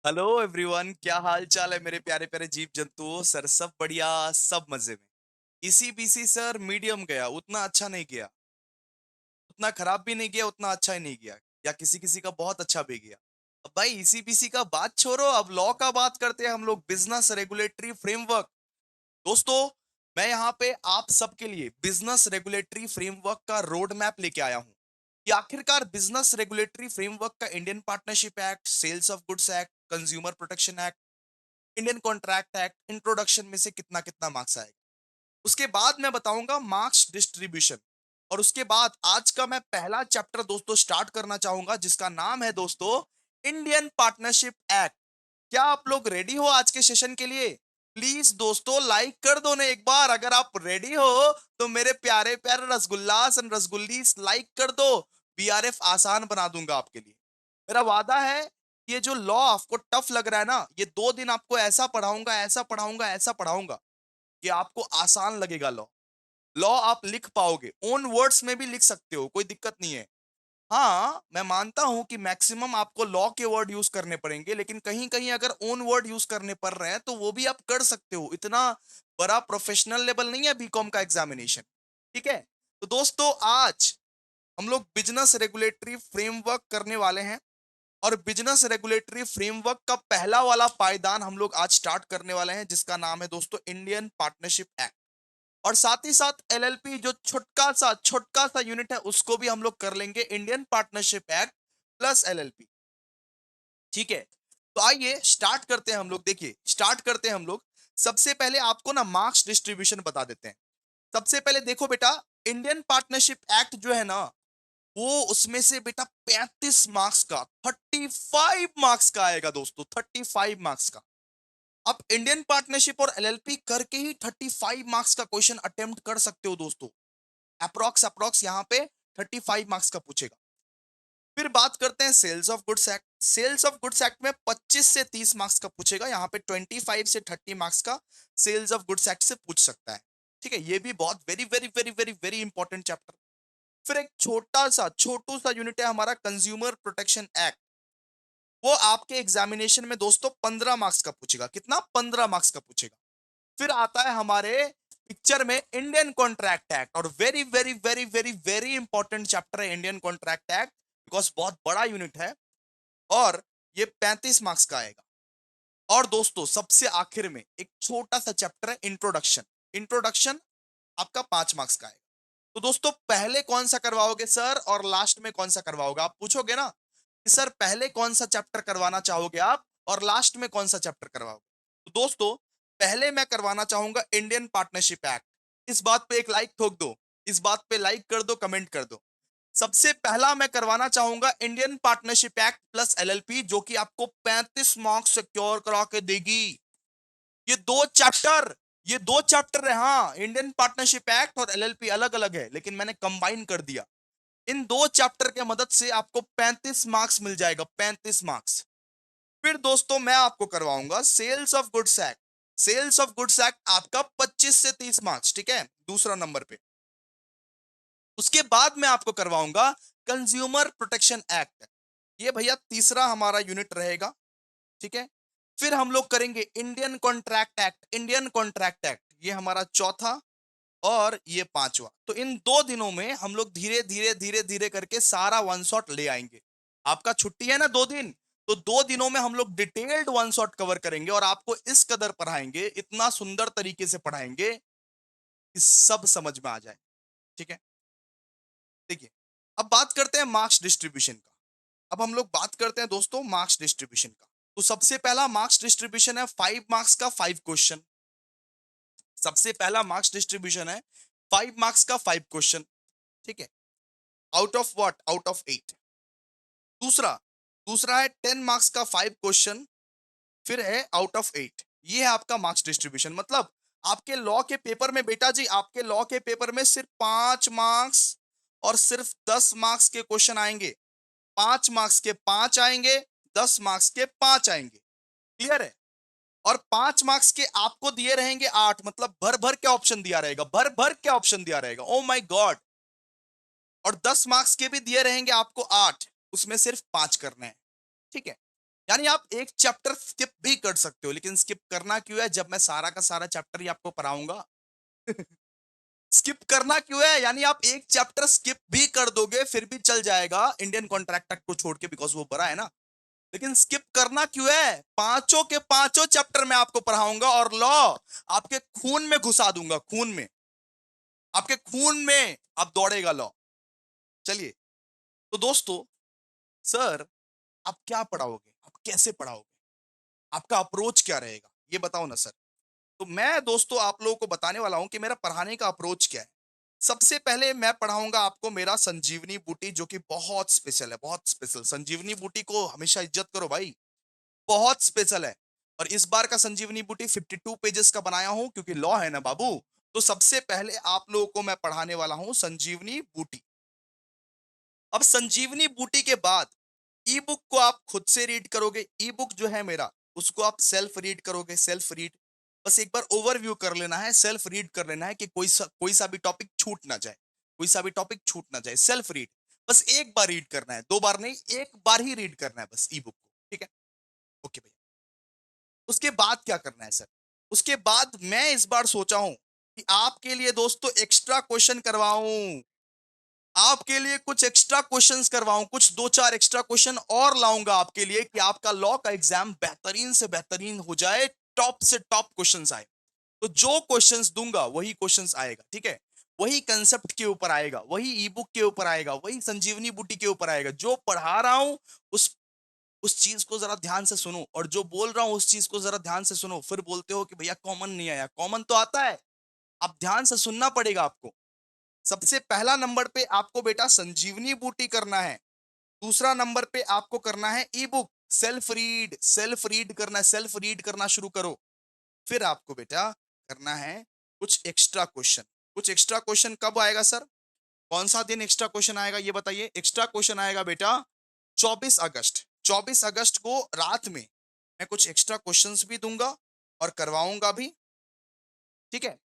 Hello everyone, क्या हाल चाल है मेरे प्यारे प्यारे जीव जंतुओं। सर सब बढ़िया, सब मजे में। इसी बीसी सर मीडियम गया, उतना अच्छा नहीं गया, उतना खराब भी नहीं गया, उतना अच्छा ही नहीं गया, या किसी किसी का बहुत अच्छा भी गया। अब भाई इसी बीसी का बात छोड़ो, अब लॉ का बात करते हैं हम लोग, बिजनेस रेगुलेटरी फ्रेमवर्क। दोस्तों, मैं यहाँ पे आप सबके लिए बिजनेस रेगुलेटरी फ्रेमवर्क का रोड मैप लेके आया हूँ कि आखिरकार बिजनेस रेगुलेटरी फ्रेमवर्क का Indian partnership act, sales of goods act, consumer protection act, Indian contract act, introduction में से कितना कितना मार्क्स आएगा। उसके बाद मैं बताऊंगा मार्क्स डिस्ट्रीब्यूशन। और उसके बाद आज का मैं पहला चैप्टर दोस्तों स्टार्ट करना चाहूंगा, जिसका नाम है दोस्तों इंडियन पार्टनरशिप एक्ट। क्या आप लोग रेडी हो आज के सेशन के लिए? प्लीज दोस्तों लाइक कर दो ना एक बार, अगर आप रेडी हो तो मेरे प्यारे प्यारे रसगुल्लास एंड रसगुल्लीस लाइक कर दो। बीआरएफ आसान बना दूंगा आपके लिए, मेरा वादा है। ये जो लॉ आपको टफ लग रहा है ना, ये 2 दिन आपको ऐसा पढ़ाऊंगा, ऐसा पढ़ाऊंगा, ऐसा पढ़ाऊंगा कि आपको आसान लगेगा लॉ। लॉ आप लिख पाओगे, ओन वर्ड्स में भी लिख सकते हो, कोई दिक्कत नहीं है। हाँ, मैं मानता हूं कि मैक्सिमम आपको लॉ के वर्ड यूज करने पड़ेंगे, लेकिन कहीं कहीं अगर ओन वर्ड यूज करने पड़ रहे हैं तो वो भी आप कर सकते हो। इतना बड़ा प्रोफेशनल लेवल नहीं है बीकॉम का एग्जामिनेशन। ठीक है, तो दोस्तों आज हम लोग बिजनेस रेगुलेटरी फ्रेमवर्क करने वाले हैं, और बिजनेस रेगुलेटरी फ्रेमवर्क का पहला वाला पायदान हम लोग आज स्टार्ट करने वाले हैं, जिसका नाम है दोस्तों इंडियन पार्टनरशिप एक्ट। और साथ ही साथ एलएलपी जो छोटका सा यूनिट है, उसको भी हम लोग कर लेंगे, Indian partnership act plus LLP. ठीक है, तो आइए स्टार्ट करते हैं हम लोग। देखिए स्टार्ट करते हैं हम लोग। सबसे पहले आपको ना मार्क्स डिस्ट्रीब्यूशन बता देते हैं। सबसे पहले देखो बेटा, इंडियन पार्टनरशिप एक्ट जो है ना, वो उसमें से बेटा 35 मार्क्स का, 35 मार्क्स का आएगा दोस्तों, 35 मार्क्स का। आप इंडियन पार्टनरशिप और एलएलपी करके ही 35 मार्क्स का क्वेश्चन अटेम्प्ट कर सकते हो दोस्तों। अप्रोक्स अप्रोक्स यहाँ पे 35 मार्क्स का पूछेगा। फिर बात करते हैं sales of goods act. Sales of goods act में 25 से 30 मार्क्स का पूछेगा, यहाँ पे 25 से 30 मार्क्स का सेल्स ऑफ गुड्स एक्ट से पूछ सकता है। ठीक है, ये भी बहुत very very very very very important chapter. फिर एक छोटू सा यूनिट है हमारा कंज्यूमर प्रोटेक्शन एक्ट। वो आपके एग्जामिनेशन में दोस्तों 15 मार्क्स का पूछेगा। कितना? 15 मार्क्स का पूछेगा। फिर आता है हमारे पिक्चर में इंडियन कॉन्ट्रैक्ट एक्ट, और very very very very very important chapter है इंडियन कॉन्ट्रैक्ट एक्ट, बिकॉज बहुत बड़ा यूनिट है, और ये 35 मार्क्स का आएगा। और दोस्तों सबसे आखिर में एक छोटा सा चैप्टर है इंट्रोडक्शन। इंट्रोडक्शन आपका 5 मार्क्स का आएगा। तो दोस्तों पहले कौन सा करवाओगे सर, और लास्ट में कौन सा करवाओगे? आप पूछोगे ना कि सर पहले कौन सा चैप्टर करवाना चाहोगे आप, और लास्ट में कौन सा चैप्टर करवाओगे? तो दोस्तों पहले मैं करवाना चाहूंगा इंडियन पार्टनरशिप एक्ट। इस बात पे एक लाइक ठोक दो, इस बात पे लाइक कर दो, कमेंट कर दो। सबसे पहला मैं करवाना चाहूंगा Indian partnership act plus LLP, जो कि आपको 35 मार्क्स सिक्योर करा के देगी। ये दो चैप्टर ये दो चैप्टर है। हाँ, इंडियन पार्टनरशिप एक्ट और एलएलपी अलग अलग है, लेकिन मैंने कंबाइन कर दिया। इन दो चैप्टर के मदद से आपको 35 मार्क्स मिल जाएगा, 35 मार्क्स। फिर दोस्तों मैं आपको करवाऊंगा sales of goods act. Sales of goods act आपका 25 से 30 मार्क्स, ठीक है, दूसरा नंबर पे। उसके बाद मैं आपको करवाऊंगा कंज्यूमर प्रोटेक्शन एक्ट। ये भैया तीसरा हमारा यूनिट रहेगा। ठीक है, फिर हम लोग करेंगे Indian contract act. Indian contract act ये हमारा चौथा, और ये पांचवा। तो इन 2 दिनों में हम लोग धीरे धीरे धीरे धीरे करके सारा वन शॉट ले आएंगे। आपका छुट्टी है ना 2 दिन, तो 2 दिनों में हम लोग डिटेल्ड वन शॉट कवर करेंगे, और आपको इस कदर पढ़ाएंगे, इतना सुंदर तरीके से पढ़ाएंगे कि सब समझ में आ जाए। ठीक है, देखिए अब बात करते हैं मार्क्स डिस्ट्रीब्यूशन का। अब हम लोग बात करते हैं दोस्तों मार्क्स डिस्ट्रीब्यूशन का। तो सबसे पहला मार्क्स डिस्ट्रीब्यूशन है 5 मार्क्स का 5 क्वेश्चन। सबसे पहला मार्क्स डिस्ट्रीब्यूशन है 5 मार्क्स का 5 क्वेश्चन। ठीक है, out of what? Out of 8। दूसरा दूसरा है 10 मार्क्स का 5 क्वेश्चन, फिर है आउट ऑफ 8। ये है आपका मार्क्स डिस्ट्रीब्यूशन। मतलब आपके लॉ के पेपर में बेटा जी, आपके लॉ के पेपर में सिर्फ 5 मार्क्स और सिर्फ 10 मार्क्स के क्वेश्चन आएंगे। 5 मार्क्स के 5 आएंगे, 10 मार्क्स के 5 आएंगे। क्लियर है? और 5 मार्क्स के आपको दिए रहेंगे 8, मतलब भर भर के ऑप्शन दिया रहेगा, भर भर के ऑप्शन दिया रहेगा। Oh my God. और 10 मार्क्स के भी दिए रहेंगे आपको 8, उसमें सिर्फ 5 करने हैं। ठीक है, यानी आप एक चैप्टर स्किप भी कर सकते हो, लेकिन स्किप करना क्यों है जब मैं सारा का सारा चैप्टर ही आपको पढ़ाऊंगा? स्किप करना क्यों है? यानी आप एक चैप्टर स्किप भी कर दोगे फिर भी चल जाएगा इंडियन कॉन्ट्रैक्ट एक्ट को छोड़ के, बिकॉज वो बड़ा है ना। लेकिन स्किप करना क्यों है? पांचों के पांचों चैप्टर मैं आपको पढ़ाऊंगा और लॉ आपके खून में घुसा दूंगा, खून में, आपके खून में आप दौड़ेगा लॉ। चलिए, तो दोस्तों, सर आप क्या पढ़ाओगे, आप कैसे पढ़ाओगे, आपका अप्रोच क्या रहेगा, ये बताओ ना सर। तो मैं दोस्तों आप लोगों को बताने वाला हूं कि मेरा पढ़ाने का अप्रोच क्या है। सबसे पहले मैं पढ़ाऊंगा आपको मेरा संजीवनी बूटी, जो कि बहुत स्पेशल है, बहुत स्पेशल। संजीवनी बूटी को हमेशा इज्जत करो भाई, बहुत स्पेशल है। और इस बार का संजीवनी बूटी 52 पेजेस का बनाया हूं, क्योंकि लॉ है ना बाबू। तो सबसे पहले आप लोगों को मैं पढ़ाने वाला हूं संजीवनी बूटी। अब संजीवनी बूटी के बाद ई बुक को आप खुद से रीड करोगे। ई बुक जो है मेरा, उसको आप सेल्फ रीड करोगे, सेल्फ रीड। बस एक बार ओवरव्यू कर लेना है, सेल्फ रीड कर लेना है कि कोई सा भी टॉपिक छूट ना जाए, कोई सा भी टॉपिक छूट ना जाए। सेल्फ रीड, बस एक बार रीड करना है, दो बार नहीं, एक बार ही रीड करना है बस ई बुक को, ठीक है? ओके भैया। उसके बाद क्या करना है सर? उसके बाद मैं इस बार सोचा हूं कि आपके लिए दोस्तों एक्स्ट्रा क्वेश्चन करवाऊं, आपके लिए कुछ एक्स्ट्रा क्वेश्चंस करवाऊं, कुछ दो चार एक्स्ट्रा क्वेश्चन और लाऊंगा आपके लिए, कि आपका लॉ का एग्जाम बेहतरीन से बेहतरीन हो जाए, टॉप से टॉप क्वेश्चंस आए। तो जो क्वेश्चंस दूंगा वही क्वेश्चंस आएगा, ठीक है? वही कंसेप्ट के ऊपर आएगा, वही ई बुक के ऊपर आएगा, वही संजीवनी बूटी के ऊपर आएगा। जो पढ़ा रहा हूं उस चीज को जरा ध्यान से सुनो, और जो बोल रहा हूं उस चीज को जरा ध्यान से सुनो। फिर बोलते हो कि भैया कॉमन नहीं आया, कॉमन तो आता है, अब ध्यान से सुनना पड़ेगा आपको। सबसे पहला नंबर पे आपको बेटा संजीवनी बूटी करना है। दूसरा नंबर पे आपको करना है ई book, self read, self read करना है, सेल्फ रीड करना शुरू करो। फिर आपको बेटा करना है कुछ एक्स्ट्रा क्वेश्चन। कुछ एक्स्ट्रा क्वेश्चन कब आएगा सर? कौन सा दिन एक्स्ट्रा क्वेश्चन आएगा ये बताइए? एक्स्ट्रा क्वेश्चन आएगा बेटा 24 अगस्त। 24 अगस्त को रात में मैं कुछ एक्स्ट्रा क्वेश्चंस भी दूंगा और करवाऊंगा भी, ठीक है?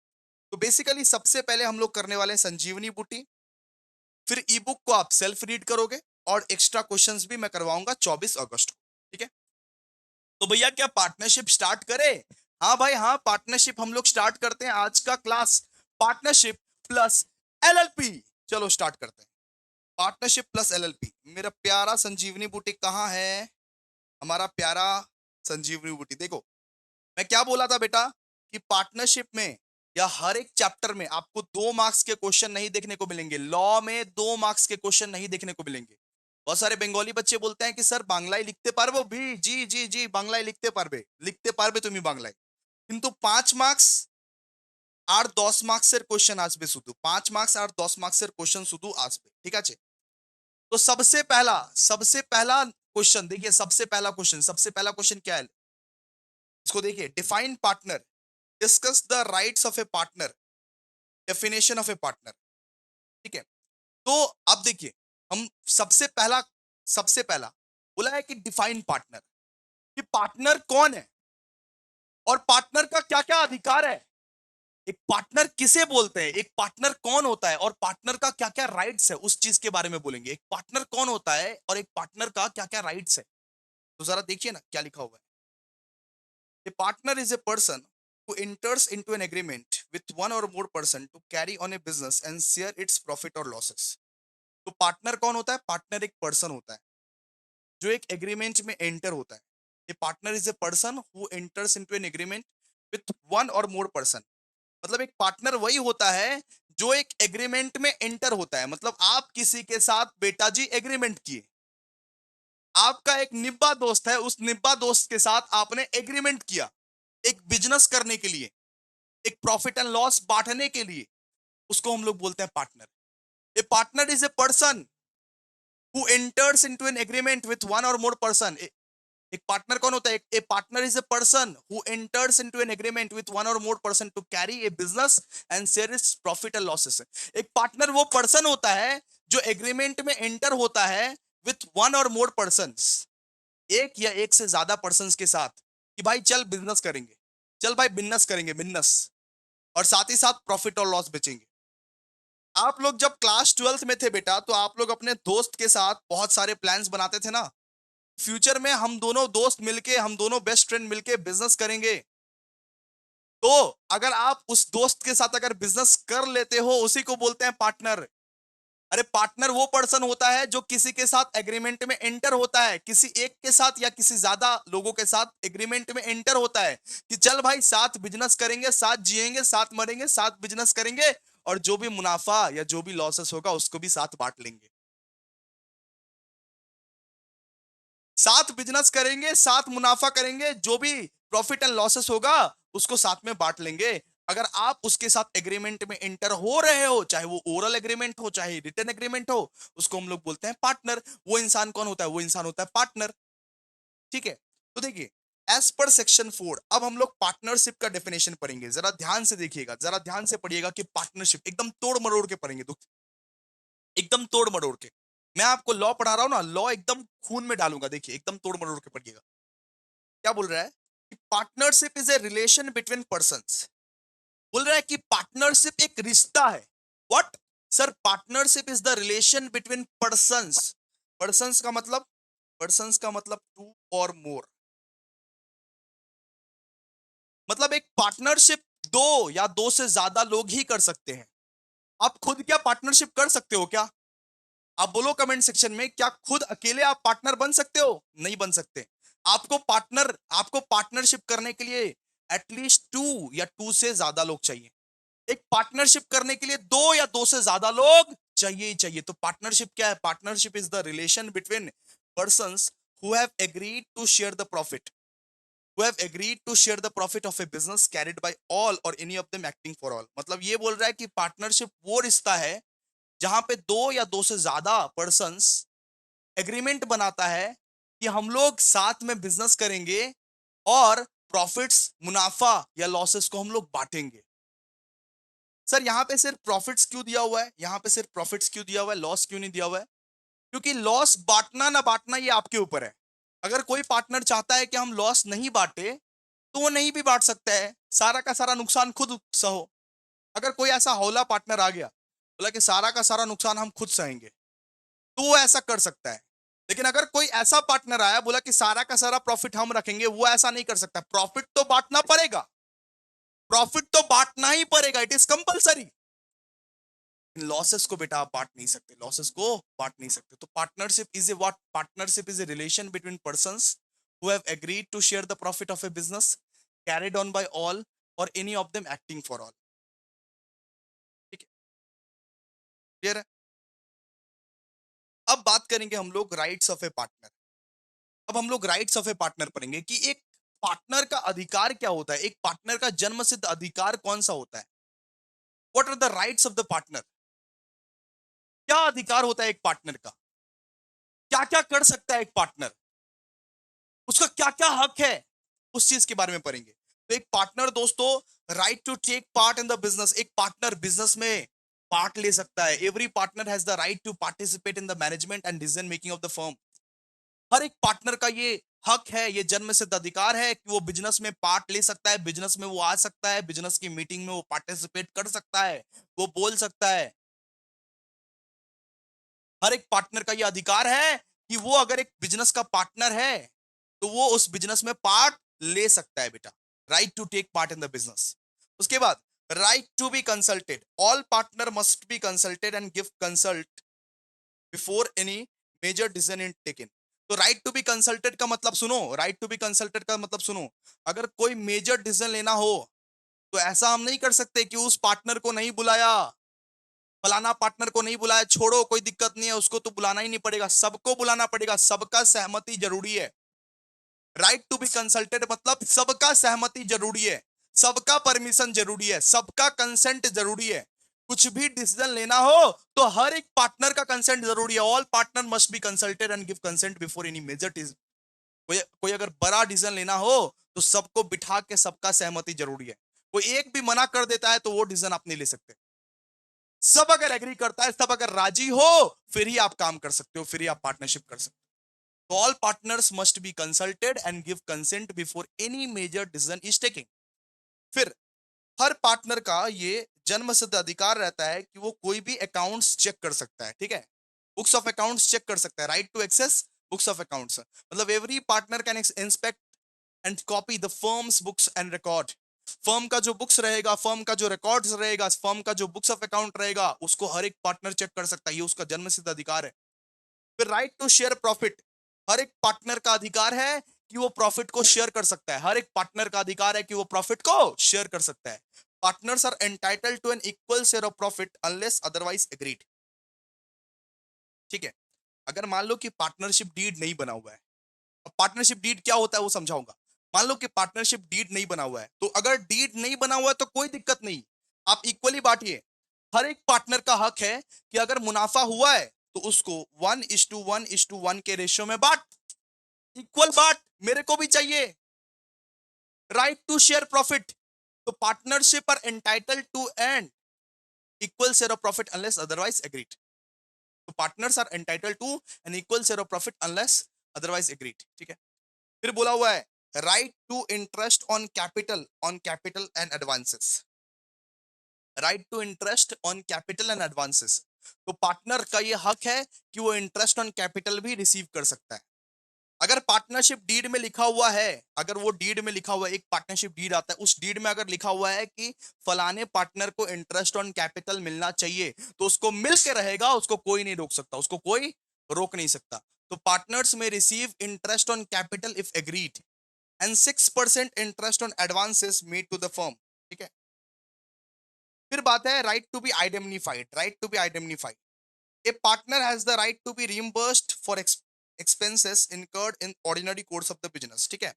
तो बेसिकली सबसे पहले हम लोग करने वाले हैं संजीवनी बूटी, फिर ई बुक को आप सेल्फ रीड करोगे, और एक्स्ट्रा क्वेश्चंस भी मैं करवाऊंगा 24 अगस्त को, ठीक है? तो भैया क्या पार्टनरशिप स्टार्ट करें? हाँ भाई हाँ, पार्टनरशिप हम लोग स्टार्ट करते हैं। आज का क्लास पार्टनरशिप प्लस एलएलपी, चलो स्टार्ट करते हैं। Partnership plus LLP. मेरा प्यारा संजीवनी बूटी कहाँ है? हमारा प्यारा संजीवनी बूटी, देखो मैं क्या बोला था बेटा, कि पार्टनरशिप में या हर एक चैप्टर में आपको 2 मार्क्स के क्वेश्चन नहीं देखने को मिलेंगे। लॉ में 2 मार्क्स के क्वेश्चन नहीं देखने को मिलेंगे। बहुत सारे बंगाली बच्चे बोलते हैं कि सर बांग्लाई लिखते पारबो भी, जी जी जी बांग्लाई लिखते पारबे তুমি বাংলায়, কিন্তু 5 মার্কস আর 10 মার্কসের কোশ্চেন আসবে, শুধু 5 মার্কস আর 10 মার্কসের কোশ্চেन শুধু আসবে, ঠিক আছে? तो सबसे पहला क्वेश्चन देखिए, सबसे पहला क्वेश्चन क्या है? इसको देखिए, define partner, discuss the rights of a partner, definition of a partner, ठीक है? तो अब देखिए, हम सबसे पहला बोला है कि डिफाइन पार्टनर, कि पार्टनर कौन है और पार्टनर का क्या क्या अधिकार है, एक पार्टनर किसे बोलते हैं, एक पार्टनर कौन होता है और पार्टनर का क्या क्या राइट्स है, उस चीज के बारे में बोलेंगे। एक पार्टनर कौन होता है और एक पार्टनर का क्या क्या राइट्स है। तो जरा देखिए ना क्या लिखा हुआ है। A partner is a person who enters into an agreement with one or more person to carry on a business and share its profit or losses. तो पार्टनर कौन होता है? पार्टनर एक पर्सन होता है जो एक एग्रीमेंट में एंटर होता है। A partner is a person who enters into an agreement with one or more person. मतलब एक पार्टनर वही होता है जो एक एग्रीमेंट में एंटर होता है। मतलब आप किसी के साथ बेटा जी एग्रीमेंट किए, आपका एक निब्बा दोस्त है, उस निब्बा दोस्त के साथ आपने एग्रीमेंट किया एक बिजनेस करने के लिए, एक प्रॉफिट एंड लॉस बांटने के लिए, उसको हम लोग बोलते हैं partner. A partner is a person who enters into an agreement with one or more person. एक पार्टनर कौन होता है? A partner is a person who enters into an agreement with one or more person to carry a business and share its profit and losses. एक partner वो person होता है जो agreement में एंटर होता है with one or more person, एक या एक से ज्यादा पर्सन के साथ, कि भाई चल बिजनेस करेंगे, चल भाई बिजनेस करेंगे, बिजनेस, और साथ ही साथ प्रॉफिट और लॉस बेचेंगे। आप लोग जब क्लास 12th में थे बेटा, तो आप लोग अपने दोस्त के साथ बहुत सारे प्लान्स बनाते थे ना, फ्यूचर में हम दोनों दोस्त मिलके, हम दोनों बेस्ट फ्रेंड मिलके बिजनेस करेंगे, तो अगर आप उस दोस्त के साथ अगर बिजनेस कर लेते हो, उसी को बोलते हैं पार्टनर। अरे पार्टनर वो पर्सन होता है जो किसी के साथ एग्रीमेंट में एंटर होता है, किसी एक के साथ या किसी ज्यादा लोगों के साथ एग्रीमेंट में एंटर होता है कि चल भाई साथ बिजनेस करेंगे, साथ जिएंगे, साथ मरेंगे, साथ बिजनेस करेंगे, और जो भी मुनाफा या जो भी लॉसेस होगा उसको भी साथ बांट लेंगे। साथ बिजनेस करेंगे, साथ मुनाफा करेंगे, जो भी प्रॉफिट एंड लॉसेस होगा उसको साथ में बांट लेंगे। अगर आप उसके साथ एग्रीमेंट में एंटर हो रहे हो, चाहे वो ओरल एग्रीमेंट हो चाहे रिटन एग्रीमेंट हो, उसको हम लोग बोलते हैं पार्टनर। वो इंसान कौन होता है? वो इंसान होता है पार्टनर। ठीक है, तो देखिए, एज पर सेक्शन 4 अब हम लोग पार्टनरशिप का डेफिनेशन पढ़ेंगे। जरा ध्यान से देखिएगा, जरा ध्यान से पढ़िएगा कि पार्टनरशिप एकदम तोड़ मरोड़ के पढ़ेंगे, तो एकदम तोड़ मरोड़ के। मैं आपको लॉ पढ़ा रहा हूं ना, लॉ एकदम खून में डालूंगा, देखिए एकदम तोड़ मरोड़ के पढ़िएगा। क्या बोल रहा है कि partnership is a relation between persons. बोल रहा है कि पार्टनरशिप एक रिश्ता है। What? Sir, partnership is the relation between persons. Persons का मतलब, पर्संस का मतलब टू और मोर। मतलब एक पार्टनरशिप दो या दो से ज्यादा लोग ही कर सकते हैं। आप खुद क्या पार्टनरशिप कर सकते हो क्या? आप बोलो कमेंट सेक्शन में, क्या खुद अकेले आप पार्टनर बन सकते हो? नहीं बन सकते। आपको पार्टनरशिप करने के लिए एटलीस्ट टू या टू से ज्यादा लोग चाहिए। एक पार्टनरशिप करने के लिए दो या दो से ज्यादा लोग चाहिए ही चाहिए। तो पार्टनरशिप क्या है? Partnership is the relation between persons who have agreed to share the profit, who have agreed to share the profit of a business carried by all or any of them acting for all। मतलब ये बोल रहा है कि partnership वो रिश्ता है जहां पे दो या दो से ज्यादा पर्सन्स एग्रीमेंट बनाता है कि हम लोग साथ में बिजनेस करेंगे और प्रॉफिट्स, मुनाफा या लॉसेस को हम लोग बांटेंगे। सर यहाँ पे सिर्फ प्रॉफिट्स क्यों दिया हुआ है? यहाँ पे सिर्फ प्रॉफिट्स क्यों दिया हुआ है, लॉस क्यों नहीं दिया हुआ है? क्योंकि लॉस बांटना ना बांटना ये आपके ऊपर है। अगर कोई पार्टनर चाहता है कि हम लॉस नहीं बांटे, तो वो नहीं भी बांट सकता है, सारा का सारा नुकसान खुद सहो। अगर कोई ऐसा हौला पार्टनर आ गया, बोला कि सारा का सारा नुकसान हम खुद सहेंगे, तो वो ऐसा कर सकता है। लेकिन अगर कोई ऐसा पार्टनर आया, बोला कि सारा का सारा प्रॉफिट हम रखेंगे, वो ऐसा नहीं कर सकता। प्रॉफिट तो बांटना पड़ेगा, प्रॉफिट तो बांटना ही पड़ेगा, इट इज कंपलसरी। लॉसेस को बेटा आप बांट नहीं सकते, लॉसेस को बांट नहीं सकते। तो partnership is a what? Partnership is a relation between persons who have agreed to share the profit of a business carried on by all or any of them acting for all. ठीक है, clear है? अब बात करेंगे हम लोग rights of a partner. अब हम लोग राइट्स ऑफ ए पार्टनर पढ़ेंगे कि एक पार्टनर का अधिकार क्या होता है, एक पार्टनर का जन्मसिद्ध अधिकार कौन सा होता है। What are the rights of the partner? क्या अधिकार होता है एक पार्टनर का? क्या क्या कर सकता है एक पार्टनर? उसका क्या क्या हक है? उस चीज के बारे में पढ़ेंगे। तो एक पार्टनर दोस्तों, right to take part in the business. एक पार्टनर बिजनेस में पार्ट ले सकता है। Every partner has the right to participate in the management and decision making of the firm. हर एक पार्टनर का ये हक है, ये जन्म सिद्ध अधिकार है कि वो बिजनेस में पार्ट ले सकता है, बिजनेस में वो आ सकता है, बिजनेस की मीटिंग में वो पार्टिसिपेट कर सकता है, वो बोल सकता है। हर एक पार्टनर का ये अधिकार है कि वो अगर एक बिजनेस का पार्टनर है, तो वो उस बिजनेस में पार्ट ले सकता है बेटा। Right to take part in the business. उसके बाद right to be consulted. All partner must be consulted and give consult before any major decision in taken. तो राइट टू बी कंसल्टेड का मतलब सुनो, राइट टू बी कंसल्टेड का मतलब सुनो। अगर कोई मेजर डिसीजन लेना हो, तो ऐसा हम नहीं कर सकते कि उस पार्टनर को नहीं बुलाया, फलाना पार्टनर को नहीं बुलाया, छोड़ो कोई दिक्कत नहीं है, उसको तो बुलाना ही नहीं पड़ेगा। सबको बुलाना पड़ेगा, सबका सहमति जरूरी है। राइट टू बी कंसल्टेड मतलब सबका सहमति जरूरी है, सबका परमिशन जरूरी है, सबका कंसेंट जरूरी है। कुछ भी डिसीजन लेना हो तो हर एक पार्टनर का कंसेंट जरूरी है। All partner must be consulted and give consent before any major. कोई अगर बड़ा डिसीजन लेना हो, तो सबको बिठा के सबका सहमति जरूरी है। कोई एक भी मना कर देता है तो वो डिसीजन आप नहीं ले सकते। सब अगर एग्री करता है, सब अगर राजी हो, फिर ही आप काम कर सकते हो, फिर ही आप पार्टनरशिप कर सकते हो। तो all partners must be consulted and give consent before any major decision is taking. फिर हर पार्टनर का ये जन्मसिद्ध अधिकार रहता है कि वो कोई भी अकाउंट्स चेक कर सकता है। ठीक है, बुक्स ऑफ अकाउंट्स चेक कर सकता है। Right to access books of accounts मतलब every partner can inspect and copy the firm's books and record. Firm का जो बुक्स रहेगा, फर्म का जो रिकॉर्ड्स रहेगा, फर्म का जो बुक्स ऑफ अकाउंट रहेगा, उसको हर एक पार्टनर चेक कर सकता है, ये उसका जन्मसिद्ध अधिकार है। फिर राइट टू शेयर प्रॉफिट, हर एक पार्टनर का अधिकार है कि वो प्रॉफिट को शेयर कर सकता है, हर एक पार्टनर का अधिकार है कि वो प्रॉफिट को शेयर कर सकता है। Partners are entitled to an equal share of profit unless otherwise agreed. ठीक है, अगर मान लो कि पार्टनरशिप डीड नहीं बना हुआ है, अब पार्टनरशिप डीड क्या होता है वो समझाऊंगा। मान लो कि पार्टनरशिप डीड नहीं बना हुआ है, तो अगर डीड नहीं बना हुआ है तो कोई दिक्कत नहीं, आप इक्वली बांटिए। हर एक पार्टनर का हक है कि अगर मुनाफा हुआ है तो उसको 1:1:1 के रेशियो में बांट, इक्वल बांट, मेरे को भी चाहिए। राइट टू शेयर प्रॉफिट, तो partnership are entitled to an equal share of profit unless otherwise agreed. तो partners are entitled to an equal share of profit unless otherwise agreed. ठीक है, फिर बोला हुआ है right to interest on capital and advances. Right to interest on capital and advances, तो partner का ये हक है कि वो इंटरेस्ट ऑन कैपिटल भी रिसीव कर सकता है। अगर पार्टनरशिप डीड में लिखा हुआ है, अगर वो डीड में लिखा हुआ है, एक पार्टनरशिप डीड आता है, उस डीड में अगर लिखा हुआ है कि फलाने पार्टनर को इंटरेस्ट ऑन कैपिटल मिलना चाहिए, तो उसको मिल के रहेगा, उसको कोई नहीं रोक सकता, उसको कोई रोक नहीं सकता। तो पार्टनर्स में receive interest on capital if agreed and 6% interest on advances made to the firm. ठीक है, फिर बात है right to be identified. Right to be identified, a partner has the right to be reimbursed for expenses incurred in ordinary course of the business. ठीक है,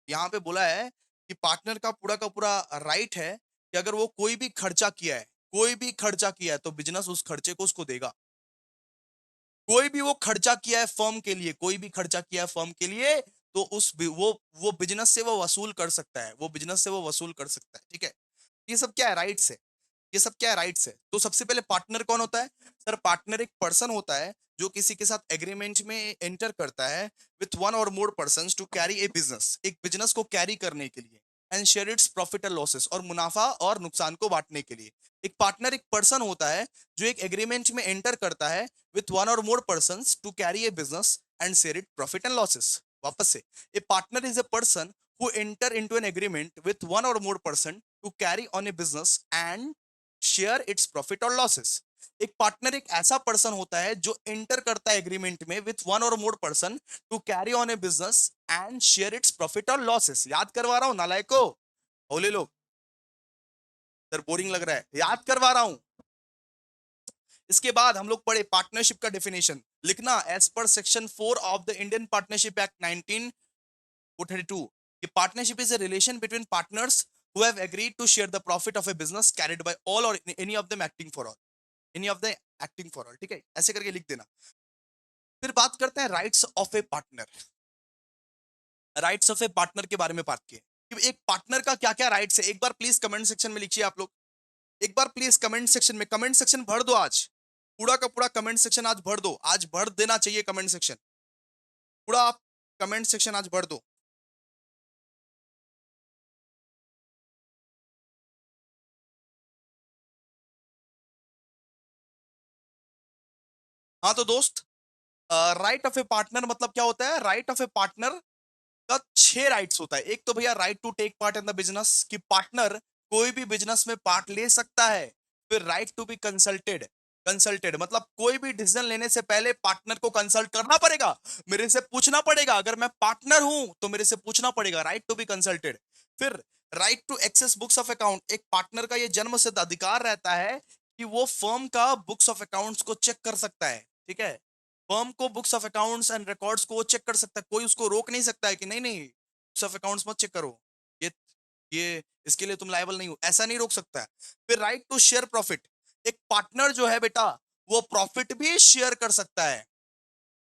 यहाँ पे बोला है कि पार्टनर का पूरा राइट है कि अगर वो कोई भी खर्चा किया है, कोई भी खर्चा किया है, तो बिजनेस उस खर्चे को उसको देगा। कोई भी वो खर्चा किया है फर्म के लिए, कोई भी खर्चा किया है फर्म के लिए, तो वो बिजनेस से वो वसूल कर सकता है, वो बिजनेस से वो वसूल कर सकता है। ठीक है, ये सब क्या है, राइट्स है। ये सब क्या है, राइट्स है। तो सबसे पहले पार्टनर कौन होता है सर? पार्टनर एक पर्सन होता है जो किसी के साथ एग्रीमेंट में एंटर करता है with one or more persons to carry a business, एक बिजनेस को कैरी करने के लिए, and share its profit and losses, और मुनाफा और नुकसान को बांटने के लिए। एक पार्टनर एक पर्सन होता है जो एक एग्रीमेंट में एंटर करता है with one or more persons to carry a business and share it profit and losses. वापस से, a partner is a person who enter into an agreement with one or more person to carry on a business and share its profit or losses। एक partner एक ऐसा person होता है जो enter करता है एग्रीमेंट में with one or more person to carry on a business and share its profit or losses. याद करवा रहा हूं नालायको, बोले लोग, सर बोरिंग लग रहा है, याद करवा रहा हूं। इसके बाद हम लोग पढ़े पार्टनरशिप का डेफिनेशन, लिखना as per section 4 of the Indian partnership act 1932 कि partnership is a relation between partners who have agreed to share the profit of a business carried by all or any of them acting for all, any of the acting for all। ठीक है, ऐसे करके लिख देना। फिर बात करते हैं rights of a partner. Rights of a partner के बारे में बात की कि एक पार्टनर का क्या क्या राइट्स है, एक बार प्लीज कमेंट सेक्शन में लिखिए आप लोग। एक बार प्लीज कमेंट सेक्शन में, कमेंट सेक्शन भर दो आज, पूरा का पूरा कमेंट सेक्शन आज भर दो, आज भर देना चाहिए कमेंट सेक्शन पूरा, आप कमेंट सेक्शन आज भर दो। हाँ तो दोस्त, राइट ऑफ ए पार्टनर मतलब क्या होता है? राइट ऑफ ए पार्टनर का 6 राइट्स होता है। एक तो भैया right to take part in the business, कि पार्टनर कोई भी बिजनेस में पार्ट ले सकता है। फिर right to be consulted, consulted मतलब कोई भी डिसीजन लेने से पहले पार्टनर को कंसल्ट करना पड़ेगा, मेरे से पूछना पड़ेगा, अगर मैं पार्टनर हूं तो मेरे से पूछना पड़ेगा, राइट टू बी कंसल्टेड। फिर right to access books of account, एक पार्टनर का ये जन्म सिद्ध अधिकार रहता है कि वो फर्म का बुक्स ऑफ अकाउंट्स को चेक कर सकता है। ठीक है, फर्म को books of accounts and records को चेक कर सकता है, कोई उसको रोक नहीं सकता है कि नहीं नहीं बुक्स ऑफ अकाउंट्स मत चेक करो, ये ये इसके लिए तुम लायबल नहीं हो, ऐसा नहीं रोक सकता है। फिर राइट टू शेयर प्रॉफिट, एक पार्टनर जो है बेटा वो प्रॉफिट भी शेयर कर सकता है,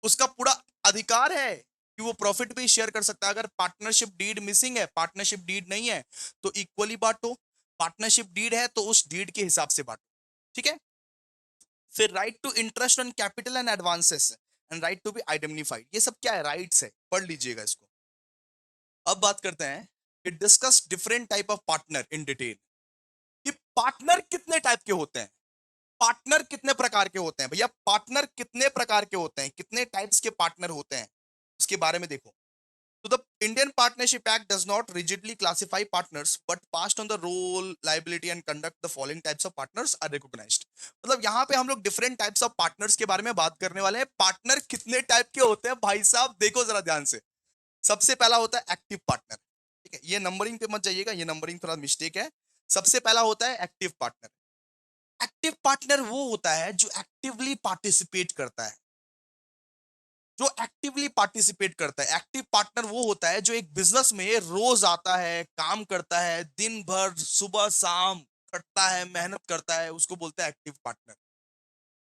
उसका पूरा अधिकार है कि वो प्रॉफिट भी शेयर कर सकता है। अगर पार्टनरशिप डीड मिसिंग है, पार्टनरशिप डीड नहीं है, तो इक्वली बांटो, पार्टनरशिप डीड है तो उस डीड के हिसाब से बांटो। ठीक है, फिर right to interest on capital and advances and right to be identified, ये सब क्या है? राइट्स है, पढ़ लीजिएगा इसको। अब बात करते हैं कि discuss different type of partner in detail, कि पार्टनर कितने टाइप के होते हैं, पार्टनर कितने प्रकार के होते हैं भैया, पार्टनर कितने प्रकार के होते हैं, कितने टाइप्स के पार्टनर होते हैं। उसके बारे में देखो। तो the Indian partnership act does not rigidly classify partners but passed on the role liability and conduct the following types of partners are recognised. मतलब यहाँ पे हम लोग डिफरेंट टाइप्स ऑफ पार्टनर्स के बारे में बात करने वाले हैं। पार्टनर कितने टाइप के होते हैं भाई साहब, देखो जरा ध्यान से। सबसे पहला होता है एक्टिव पार्टनर। ठीक है, ये नंबरिंग पे मत जाइएगा, ये नंबरिंग थोड़ा मिस्टेक है। सबसे पहला होता है एक्टिव पार्टनर। एक्टिव पार्टनर वो होता है जो एक्टिवली पार्टिसिपेट करता है। जो एक्टिवली पार्टिसिपेट करता है, एक्टिव पार्टनर वो होता है जो एक बिजनेस में रोज आता है, काम करता है, दिन भर सुबह शाम खटता है, मेहनत करता है, उसको बोलते हैं एक्टिव पार्टनर।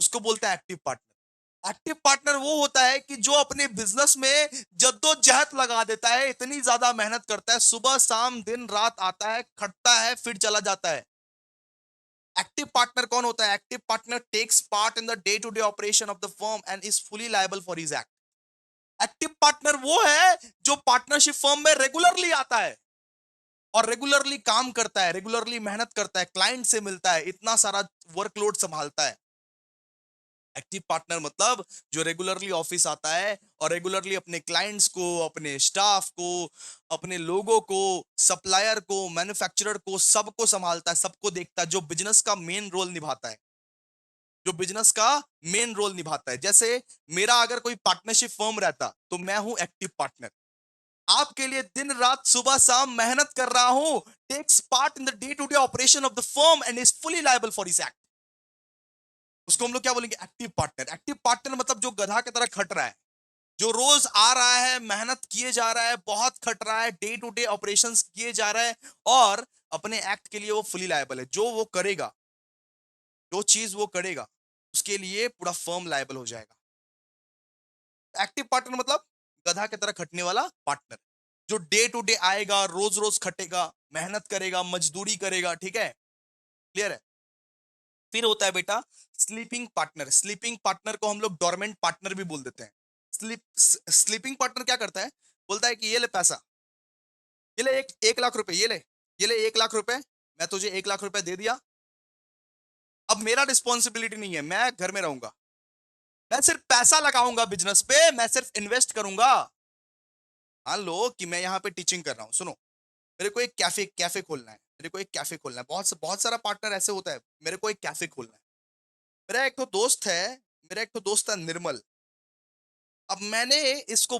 उसको बोलते हैं एक्टिव पार्टनर। एक्टिव पार्टनर वो होता है कि जो अपने बिजनेस में जद्दोजहद लगा देता है, इतनी ज्यादा मेहनत करता है, सुबह शाम दिन रात आता है, खटता है, फिर चला जाता है। एक्टिव पार्टनर कौन होता है? Active partner takes part in the day to day operation of the firm and is fully liable for his act. Active partner वो है जो पार्टनरशिप फर्म में रेगुलरली आता है और रेगुलरली काम करता है, रेगुलरली मेहनत करता है, क्लाइंट से मिलता है, इतना सारा वर्कलोड संभालता है। एक्टिव पार्टनर मतलब जो रेगुलरली ऑफिस आता है और रेगुलरली अपने क्लाइंट्स को, अपने स्टाफ को, अपने लोगों को, सप्लायर को, मैन्युफैक्चरर को, सबको संभालता है, सबको देखता है, जो बिजनेस का मेन रोल निभाता है। जो बिजनेस का मेन रोल निभाता है। जैसे मेरा अगर कोई पार्टनरशिप फर्म रहता तो मैं हूं एक्टिव पार्टनर, आपके लिए दिन रात सुबह शाम मेहनत कर रहा हूं, takes part in the day to day operation of the firm and is fully liable for his act. उसको हम लोग क्या बोलेंगे? Active partner. एक्टिव पार्टनर मतलब जो गधा की तरह खट रहा है, जो रोज आ रहा है, मेहनत किए जा रहा है, बहुत खट रहा है, डे टू डे ऑपरेशंस किए जा रहा है और अपने एक्ट के लिए वो फुली लायबल है। जो वो करेगा, जो चीज वो करेगा, उसके लिए पूरा फर्म लायबल हो जाएगा। एक्टिव पार्टनर मतलब गधा की तरह खटने वाला पार्टनर, जो डे टू डे आएगा, रोज रोज खटेगा, मेहनत करेगा, मजदूरी करेगा। ठीक है, क्लियर है? फिर होता है बेटा स्लीपिंग पार्टनर। स्लीपिंग पार्टनर को हम लोग डोरमेंट पार्टनर भी बोल देते हैं। स्लीपिंग पार्टनर क्या करता है? बोलता है कि ये ले पैसा, ये ले 1 लाख रुपए, ये ले 1 लाख रुपए, मैं तुझे 1 लाख रुपए दे दिया। अब मेरा रिस्पॉन्सिबिलिटी नहीं है, मैं घर में रहूंगा, मैं सिर्फ पैसा लगाऊंगा बिजनेस पे, मैं सिर्फ इन्वेस्ट करूंगा। मान लो कि मैं यहाँ पे टीचिंग कर रहा हूँ, सुनो, मेरे को एक कैफे कैफे खोलना है, मेरे को एक कैफे खोलना है, बहुत सारा पार्टनर ऐसे होता है, मेरे को एक कैफे खोलना है। मेरा एक तो दोस्त है, मेरा एक तो दोस्त है निर्मल। अब मैंने इसको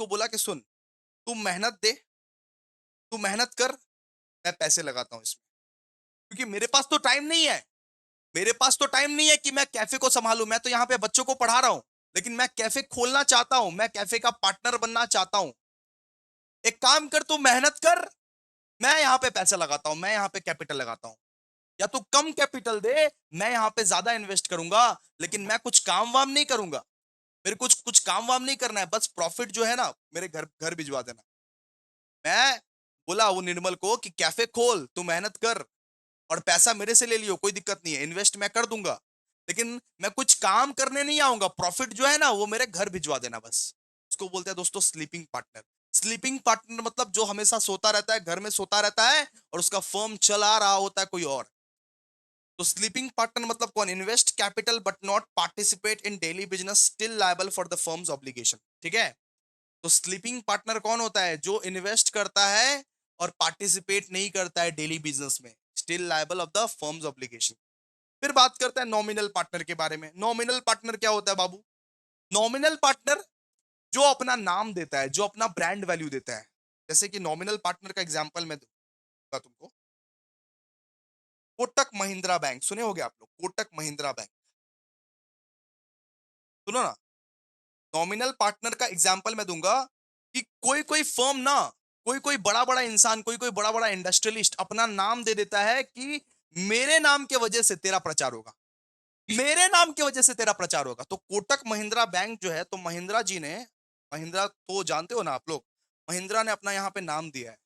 बोला कि सुन, तू मेहनत दे, तू मेहनत कर, मैं पैसे लगाता हूँ इसमें, क्योंकि मेरे पास तो टाइम नहीं है। मेरे पास तो टाइम नहीं है कि मैं कैफे को संभालूं, मैं तो यहाँ पे बच्चों को पढ़ा रहा हूँ, लेकिन मैं कैफे खोलना चाहता हूँ, मैं कैफे का पार्टनर बनना चाहता हूँ। एक काम कर, तू मेहनत कर, मैं यहाँ पे पैसा लगाता हूँ, मैं यहाँ पे कैपिटल लगाता हूँ। या तू कम कैपिटल दे, मैं यहाँ पे ज्यादा इन्वेस्ट करूंगा, लेकिन मैं कुछ काम वाम नहीं करूंगा, मेरे कुछ कुछ काम वाम नहीं करना है, बस प्रॉफिट जो है ना मेरे घर घर भिजवा देना। मैं बोला वो निर्मल को कि कैफे खोल, तू मेहनत कर और पैसा मेरे से ले लियो, कोई दिक्कत नहीं है, इन्वेस्ट मैं कर दूंगा, लेकिन मैं कुछ काम करने नहीं आऊंगा, प्रॉफिट जो है ना वो मेरे घर भिजवा देना बस। उसको बोलते हैं दोस्तों स्लीपिंग पार्टनर। स्लीपिंग पार्टनर मतलब जो हमेशा सोता रहता है, घर में सोता रहता है और उसका फर्म चला रहा होता है कोई और। तो स्लीपिंग पार्टनर मतलब कौन? Invest capital but not participate in daily business, still liable for the firms obligation. ठीक है, तो स्लीपिंग पार्टनर कौन होता है? जो इन्वेस्ट करता है और पार्टिसिपेट नहीं करता है डेली बिजनेस में, still liable of the firms obligation. फिर बात करते हैं नॉमिनल पार्टनर के बारे में। नॉमिनल पार्टनर क्या होता है बाबू? नॉमिनल पार्टनर जो अपना नाम देता है, जो अपना ब्रांड वैल्यू देता है। जैसे कि नॉमिनल पार्टनर का एग्जांपल मैं दूंगा तुमको, कोटक महिंद्रा बैंक, सुने होगे आप लोग, कोटक महिंद्रा बैंक, सुनो ना। नॉमिनल पार्टनर का एग्जांपल मैं दूंगा कि कोई कोई फर्म ना, कोई कोई बड़ा बड़ा इंसान, कोई कोई बड़ा बड़ा इंडस्ट्रियलिस्ट अपना नाम दे देता है कि मेरे नाम के वजह से तेरा प्रचार होगा, मेरे नाम की वजह से तेरा प्रचार होगा। तो कोटक महिंद्रा बैंक जो है, तो महिंद्रा जी ने, महिंद्रा तो जानते हो ना आप लोग, महिंद्रा ने अपना यहाँ पे नाम दिया है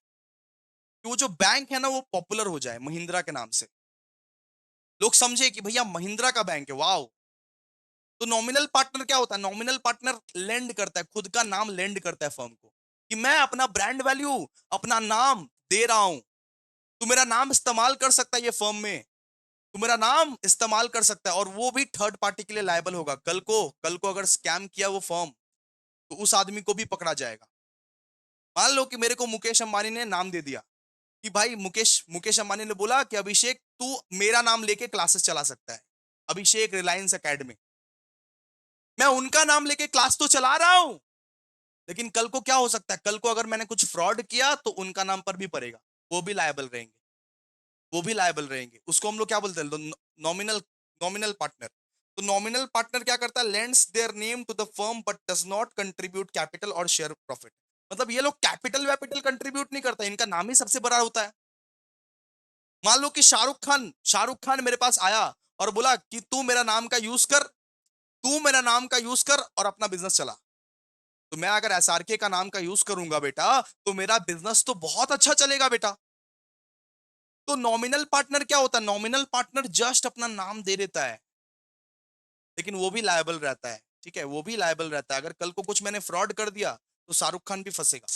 कि वो जो बैंक है ना वो पॉपुलर हो जाए महिंद्रा के नाम से, लोग समझे कि भैया महिंद्रा का बैंक है, वाओ। तो नॉमिनल पार्टनर क्या होता है? नॉमिनल पार्टनर लेंड करता है, खुद का नाम लेंड करता है फर्म को, कि मैं अपना ब्रांड वैल्यू, अपना नाम दे रहा हूं, तू मेरा नाम इस्तेमाल कर सकता है ये फर्म में, तू मेरा नाम इस्तेमाल कर सकता है, और वो भी थर्ड पार्टी के लिए लायबल होगा। कल को अगर स्कैम किया वो फर्म, तो उस आदमी को भी पकड़ा जाएगा। मान लो कि मेरे को मुकेश अंबानी ने नाम दे दिया कि भाई मुकेश मुकेश अंबानी ने बोला कि अभिषेक तू मेरा नाम लेके क्लासेस चला सकता है, अभिषेक रिलायंस एकेडमी। मैं उनका नाम लेके क्लास तो चला रहा हूं, लेकिन कल को क्या हो सकता है, कल को अगर मैंने कुछ फ्रॉड किया तो उनका नाम पर भी पड़ेगा, वो भी लायबल रहेंगे, वो भी लायबल रहेंगे। उसको हम लोग क्या बोलते हैं, नॉमिनल नॉमिनल पार्टनर। तो नॉमिनल पार्टनर क्या करता है, lends their name to the firm but does not contribute capital or share profit. मतलब ये लोग कैपिटल वैपिटल कंट्रीब्यूट नहीं करता, इनका नाम ही सबसे बड़ा होता है। मान लो कि शाहरुख खान मेरे पास आया और बोला कि तू मेरा नाम का यूज कर, तू मेरा नाम का यूज कर और अपना बिजनेस चला। तो मैं अगर एसआरके का नाम का यूज करूंगा बेटा, तो मेरा बिजनेस तो बहुत अच्छा चलेगा बेटा। तो नॉमिनल पार्टनर क्या होता है, नॉमिनल पार्टनर जस्ट अपना नाम दे देता है, लेकिन वो भी लायबल रहता है। ठीक है, वो भी लायबल रहता है। अगर कल को कुछ मैंने फ्रॉड कर दिया तो शाहरुख खान भी फंसेगा।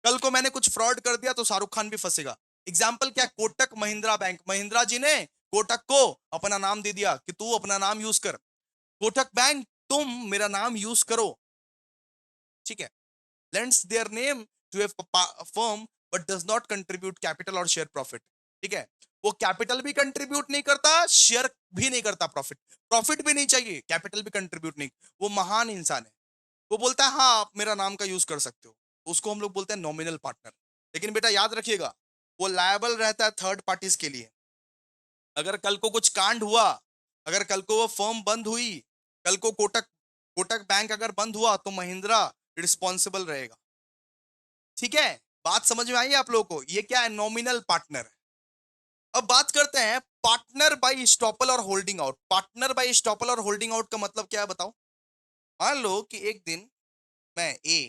कल को मैंने कुछ फ्रॉड कर दिया तो शाहरुख खान भी फंसेगा। एग्जाम्पल क्या, कोटक महिंद्रा बैंक, महिंद्रा जी ने कोटक को अपना नाम दे दिया कि तू अपना नाम यूज कर, कोटक बैंक तुम मेरा नाम यूज करो। ठीक है, lends their name to a firm but does not contribute capital और share profit। ठीक है, वो कैपिटल भी कंट्रीब्यूट नहीं करता, शेयर भी नहीं करता, प्रॉफिट प्रॉफिट भी नहीं चाहिए, कैपिटल भी कंट्रीब्यूट नहीं। वो महान इंसान है, वो बोलता है हाँ आप मेरा नाम का यूज कर सकते हो, उसको हम लोग बोलते हैं नॉमिनल पार्टनर। लेकिन बेटा याद रखिएगा, वो लायबल रहता है थर्ड पार्टीज के लिए। अगर कल को कुछ कांड हुआ, अगर कल को वो फर्म बंद हुई, कल को कोटक कोटक बैंक अगर बंद हुआ तो महिंद्रा रिस्पॉन्सिबल रहेगा। ठीक है, बात समझ में आई है आप लोगों को, ये क्या है, नॉमिनल पार्टनर। अब बात करते हैं पार्टनर बाय स्टॉपल और holding out. Partner by estoppel और होल्डिंग आउट का मतलब क्या है बताओ। मान लो कि एक दिन मैं ए,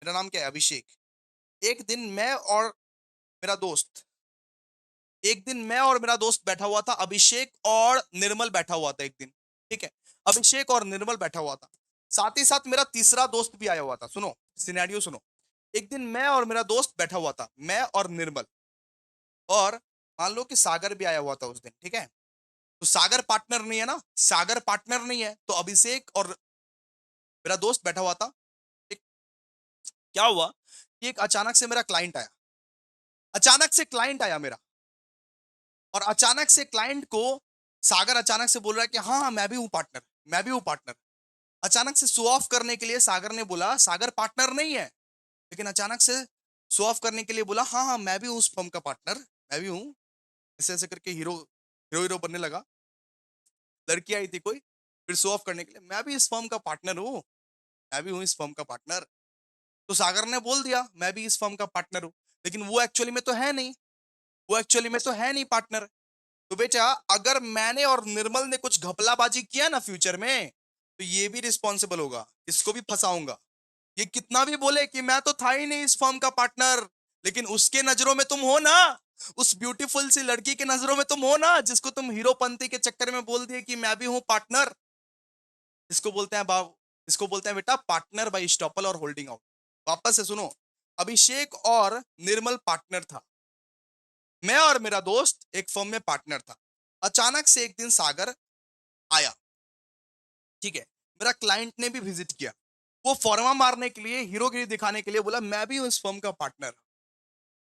मेरा नाम क्या है अभिषेक, एक दिन मैं और मेरा दोस्त, एक दिन मैं और मेरा दोस्त बैठा हुआ था, अभिषेक और निर्मल बैठा हुआ था एक दिन। ठीक है, अभिषेक और निर्मल बैठा हुआ था, साथ ही साथ मेरा तीसरा दोस्त भी आया हुआ था। सुनो सिनेरियो सुनो, एक दिन मैं और मेरा दोस्त बैठा हुआ था, मैं और निर्मल, और मान लो कि सागर भी आया हुआ था उस दिन। ठीक है, तो सागर पार्टनर नहीं है ना, सागर पार्टनर नहीं है, तो अभिषेक और मेरा दोस्त बैठा हुआ था। ठीक, क्या हुआ कि एक अचानक से मेरा क्लाइंट आया, अचानक से क्लाइंट आया मेरा, और अचानक से क्लाइंट को सागर अचानक से बोल रहा है कि हाँ हाँ मैं भी हूं पार्टनर, मैं भी हूं पार्टनर। अचानक से शो ऑफ करने के लिए सागर ने बोला, सागर पार्टनर नहीं है, लेकिन अचानक से शो ऑफ करने के लिए बोला हाँ हाँ मैं भी हूँ उस फर्म का पार्टनर, मैं भी हूँ। ऐसे ऐसे करके हीरो हीरो हीरो बनने लगा। लड़की आई थी कोई, फिर शो ऑफ करने के लिए मैं भी इस फर्म का पार्टनर हूँ, मैं भी हूँ इस फर्म का पार्टनर। तो सागर ने बोल दिया मैं भी इस फर्म का पार्टनर हूँ, लेकिन वो एक्चुअली में तो है नहीं, वो एक्चुअली में तो है नहीं पार्टनर। तो बेटा अगर मैंने और निर्मल ने कुछ घपलाबाजी किया ना फ्यूचर में, तो ये भी रिस्पॉन्सिबल होगा, इसको भी फंसाऊंगा। ये कितना भी बोले कि मैं तो था ही नहीं इस फर्म का पार्टनर, लेकिन उसके नजरों में तुम हो ना, उस ब्यूटीफुल सी लड़की के नजरों में तुम हो ना, जिसको तुम हीरोपंती के चक्कर में बोल दिए कि मैं भी हूं पार्टनर। इसको बोलते हैं बाब, इसको बोलते हैं बेटा पार्टनर बाय स्टॉपल और होल्डिंग आउट। वापस से सुनो, अभिषेक और निर्मल पार्टनर था, मैं और मेरा दोस्त एक फर्म में पार्टनर था। अचानक से एक दिन सागर आया। ठीक है, मेरा क्लाइंट ने भी विजिट किया, वो फॉर्मा मारने के लिए, हीरोगिरी दिखाने के लिए बोला मैं भी हूं इस फर्म का पार्टनर,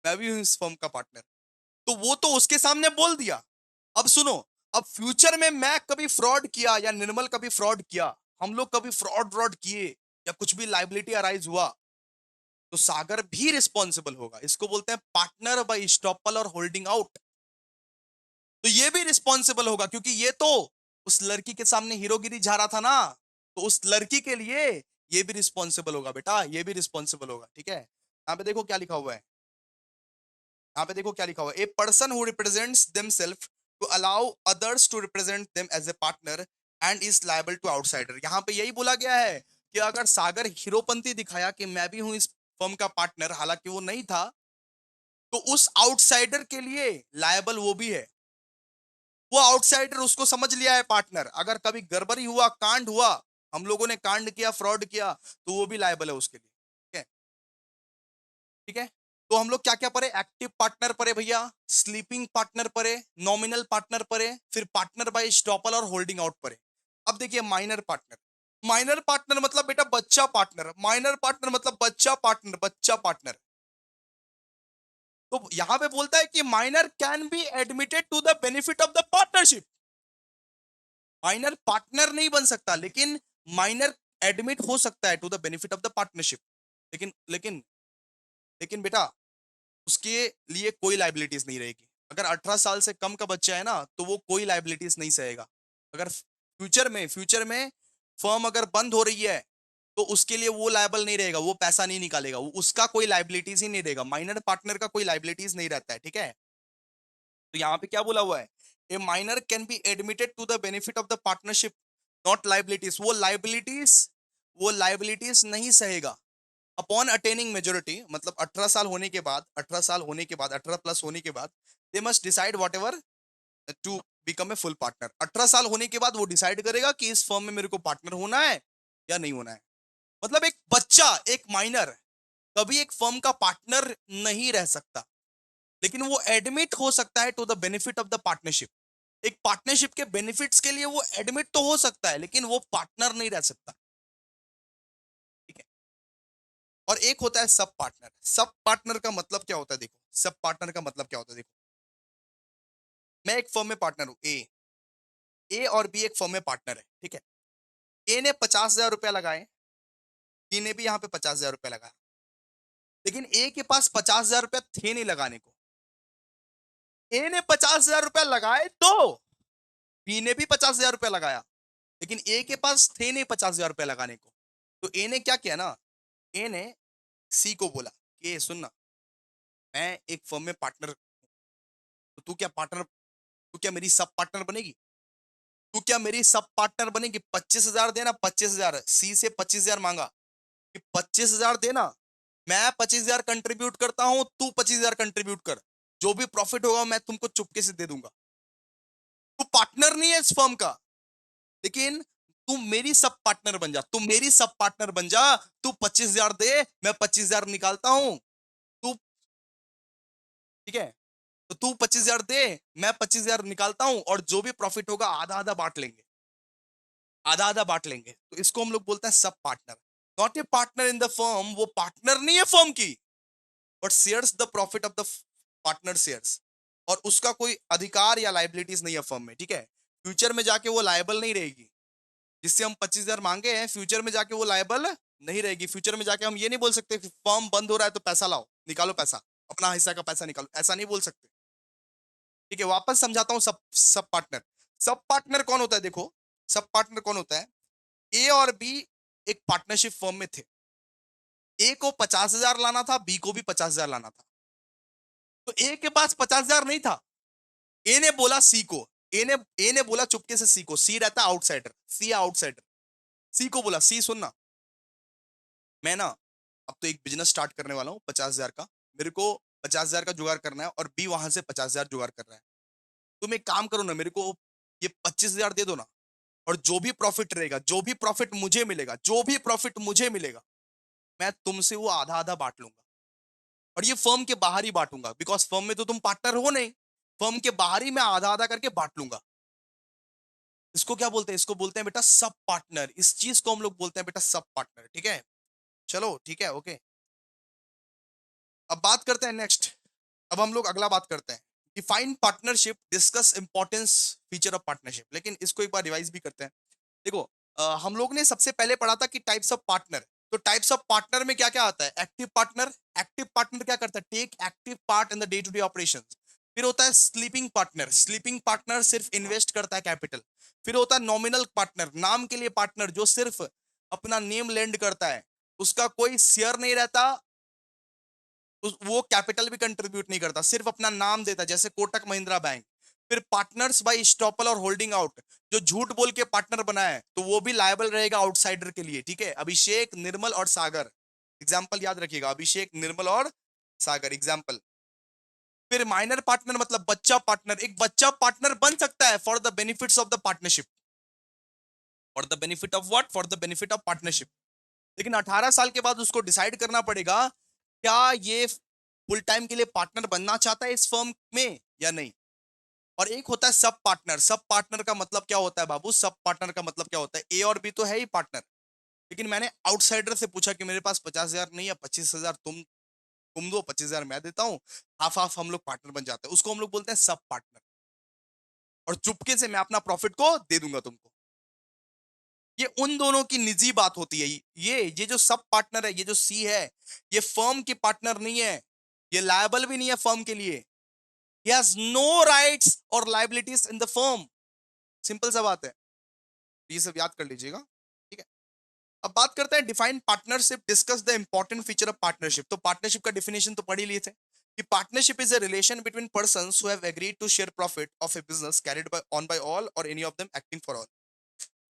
मैं भी हूं इस फर्म का पार्टनर। तो वो तो उसके सामने बोल दिया। अब सुनो, अब फ्यूचर में मैं कभी फ्रॉड किया या निर्मल कभी फ्रॉड किया, हम लोग कभी फ्रॉड फ्रॉड किए या कुछ भी लाइबिलिटी अराइज हुआ, तो सागर भी रिस्पॉन्सिबल होगा। इसको बोलते हैं पार्टनर बाय स्टॉपल और होल्डिंग आउट। तो ये भी रिस्पॉन्सिबल होगा, क्योंकि ये तो उस लड़की के सामने हीरोगिरी जा रहा था ना, तो उस लड़की के लिए ये भी रिस्पॉन्सिबल होगा बेटा, ये भी रिस्पॉन्सिबल होगा। ठीक है, यहाँ पे देखो क्या लिखा हुआ है, यहाँ पे देखो क्या लिखा हुआ है, a person who represents themselves to allow others to represent them as a partner and is liable to outsider. यहाँ पे यही बोला गया है कि अगर सागर हीरोपंती दिखाया कि मैं भी हूं इस फर्म का पार्टनर, हालांकि वो नहीं था, तो उस आउटसाइडर के लिए लायबल वो भी है। वो आउटसाइडर उसको समझ लिया है पार्टनर, अगर कभी गड़बड़ी हुआ, कांड हुआ, हम लोगों ने कांड किया, फ्रॉड किया, तो वो भी लायबल है उसके लिए। ठीक है, ठीक है। तो हम लोग क्या क्या पढ़े, एक्टिव पार्टनर पढ़े भैया, स्लीपिंग पार्टनर पढ़े, नॉमिनल पार्टनर पढ़े, फिर पार्टनर बाय स्टॉपल और होल्डिंग आउट पढ़े। अब देखिए माइनर पार्टनर, माइनर पार्टनर मतलब बेटा बच्चा पार्टनर, माइनर पार्टनर मतलब बच्चा पार्टनर, बच्चा पार्टनर। तो यहां पे बोलता है कि minor can be admitted to the benefit of the partnership. Minor partner नहीं बन सकता, लेकिन माइनर एडमिट हो सकता है to the benefit of the partnership. लेकिन लेकिन लेकिन बेटा उसके लिए कोई लाइबिलिटीज नहीं रहेगी। अगर 18 साल से कम का बच्चा है ना, तो वो कोई लाइबिलिटीज नहीं सहेगा। अगर फ्यूचर में फर्म अगर बंद हो रही है, तो उसके लिए वो लायबल नहीं रहेगा, वो पैसा नहीं निकालेगा, उसका कोई लाइबिलिटीज ही नहीं रहेगा। माइनर पार्टनर का कोई लाइबिलिटीज नहीं रहता है, ठीक है। तो यहाँ पे क्या बोला हुआ है, a minor can be admitted to the benefit of the partnership, not liabilities. वो लाइबिलिटीज नहीं सहेगा। अपॉन अटेनिंग मेजोरिटी मतलब 18 साल होने के बाद, 18 प्लस होने के बाद, they must decide whatever to become a full partner. 18 साल होने के बाद वो डिसाइड करेगा कि इस फर्म में मेरे को पार्टनर होना है या नहीं होना है। मतलब एक बच्चा, एक माइनर कभी एक फर्म का पार्टनर नहीं रह सकता, लेकिन वो एडमिट हो सकता है to the benefit of the partnership. एक पार्टनरशिप के बेनिफिट्स के लिए वो एडमिट तो हो सकता है, लेकिन वो पार्टनर नहीं रह सकता, ठीक है। और एक होता है सब पार्टनर। सब पार्टनर का मतलब क्या होता है देखो, सब पार्टनर का मतलब क्या होता है देखो। मैं एक फर्म में पार्टनर हूं, ए और बी एक फर्म में पार्टनर है, ठीक है। ए ने 50,000 रुपया लगाए, बी ने भी यहाँ पे 50,000 रुपया लगाया, लेकिन ए के पास 50,000 रुपया थे नहीं लगाने को। ए ने 50,000 रुपया लगाए तो बी ने भी 50,000 रुपया लगाया, लेकिन ए के पास थे नहीं 50,000 रुपया लगाने को। तो ए ने क्या किया ना, ए ने सी को बोला कि सुन ना, मैं एक फर्म में पार्टनर, तो तू क्या मेरी सब पार्टनर बनेगी? तू क्या मेरी सब पार्टनर बनेगी? 25,000 देना, 25,000 सी से 25,000 मांगा कि 25,000 देना, मैं 25,000 कंट्रीब्यूट करता हूं, तू 25,000 कंट्रीब्यूट कर, जो भी प्रॉफिट होगा मैं तुमको चुपके से दे दूंगा। तू पार्टनर नहीं है इस फर्म का, लेकिन तू मेरी सब पार्टनर बन जा, तू मेरी सब पार्टनर बन जा। तू 25,000 दे, मैं 25,000 निकालता हूं, तू, ठीक है। तो तू 25,000 दे, मैं 25,000 निकालता हूं, और जो भी प्रॉफिट होगा आधा आधा बांट लेंगे, आधा आधा बांट लेंगे। तो इसको हम लोग बोलते हैं sub partner. Not a partner in the firm, वो पार्टनर नहीं है फर्म की, but shares the profit of the partner shares, और उसका कोई अधिकार या लाइबिलिटीज नहीं है फर्म में, ठीक है। फ्यूचर में जाके वो लायबल नहीं रहेगी। जिससे हम 25,000 मांगे हैं, फ्यूचर में जाके वो लायबल नहीं रहेगी। फ्यूचर में जाके हम ये नहीं बोल सकते कि फर्म बंद हो रहा है तो पैसा लाओ, निकालो पैसा, अपना हिस्सा का पैसा निकालो, ऐसा नहीं बोल सकते, ठीक है। वापस समझाता हूं, सब सब पार्टनर। सब पार्टनर कौन होता है देखो, सब पार्टनर कौन होता है, ए और बी एक पार्टनरशिप फर्म में थे। ए को 50,000 लाना था, बी को भी 50,000 लाना था। तो ए के पास 50,000 नहीं था। ए ने बोला सी को, ए ने बोला चुपके से सी को, सी रहता आउटसाइडर, सी आउटसाइडर, सी को बोला, सी सुनना, मैं ना अब तो एक बिजनेस स्टार्ट करने वाला हूँ 50,000 का, मेरे को 50,000 का जुगाड़ करना है, और बी वहां से 50,000 जुगाड़ कर रहा है। तुम एक काम करो ना, मेरे को ये 25,000 दे दो ना, और जो भी प्रॉफिट रहेगा, जो भी प्रॉफिट मुझे मिलेगा, जो भी प्रॉफिट मुझे मिलेगा, मैं तुमसे वो आधा आधा बांट लूंगा। और ये फर्म के बाहर ही बांटूंगा, बिकॉज फर्म में तो तुम पार्टनर हो नहीं, फर्म के बाहर ही मैं आधा आधा करके बांट लूंगा। इसको क्या बोलते हैं, इसको बोलते हैं बेटा सब पार्टनर। इस चीज को हम लोग बोलते हैं बेटा सब पार्टनर, ठीक है। चलो ठीक है, ओके। अब बात करते हैं नेक्स्ट। अब हम लोग अगला बात करते हैं, define partnership, discuss importance feature of partnership. लेकिन इसको एक बार रिवाइज भी करते हैं। देखो, हम लोग ने सबसे पहले पढ़ा था कि टाइप्स ऑफ पार्टनर। तो टाइप्स ऑफ पार्टनर में क्या क्या आता है, एक्टिव पार्टनर। एक्टिव पार्टनर क्या करता है, take active part in the day to day operation. फिर होता है स्लीपिंग पार्टनर, स्लीपिंग पार्टनर सिर्फ इन्वेस्ट करता है कैपिटल। फिर होता है नॉमिनल पार्टनर, नाम के लिए पार्टनर, जो सिर्फ अपना नेम लेंड करता है, उसका कोई शेयर नहीं रहता, वो कैपिटल भी कंट्रीब्यूट नहीं करता, सिर्फ अपना नाम देता है, जैसे कोटक महिंद्रा बैंक। फिर पार्टनर्स बाय स्टॉपल और होल्डिंग आउट, जो झूठ बोल के पार्टनर बना है, तो वो भी लायबल रहेगा आउटसाइडर के लिए, ठीक है। अभिषेक, निर्मल और सागर, एग्जाम्पल याद रखिएगा, अभिषेक, निर्मल और सागर, एग्जाम्पल। फिर माइनर पार्टनर मतलब बच्चा पार्टनर, एक बच्चा पार्टनर बन सकता है for the benefits of the partnership, for the benefit of what, for the benefit of partnership. लेकिन 18 साल के बाद उसको डिसाइड करना पड़ेगा, क्या ये फुल टाइम के लिए पार्टनर बनना चाहता है इस फर्म में या नहीं। और एक होता है सब पार्टनर। सब पार्टनर का मतलब क्या होता है बाबू? सब पार्टनर का मतलब क्या होता है? ए और बी तो है ही पार्टनर, लेकिन मैंने आउटसाइडर से पूछा कि मेरे पास 50,000 नहीं है, 25,000 तुम दो, 25,000 मैं देता हूँ, हाफ हाफ हम लोग पार्टनर बन जाते हैं, उसको हम लोग बोलते हैं सब पार्टनर। और चुपके से मैं अपना प्रॉफिट को दे दूंगा तुमको। ये उन दोनों की निजी बात होती है। ये जो सब पार्टनर है, ये जो सी है, ये फर्म की पार्टनर नहीं है, ये लायबल भी नहीं है फर्म के लिए। He has no rights or liabilities in the firm। Simple सा बात है, ये सब याद कर लीजिएगा, ठीक है। अब बात करते हैं define partnership, discuss the important feature of partnership. तो पार्टनरशिप का डेफिनेशन तो पढ़ ही लिए थे कि partnership is a relation between persons who have agreed to share profit of a business carried by on by all or any of them acting for all.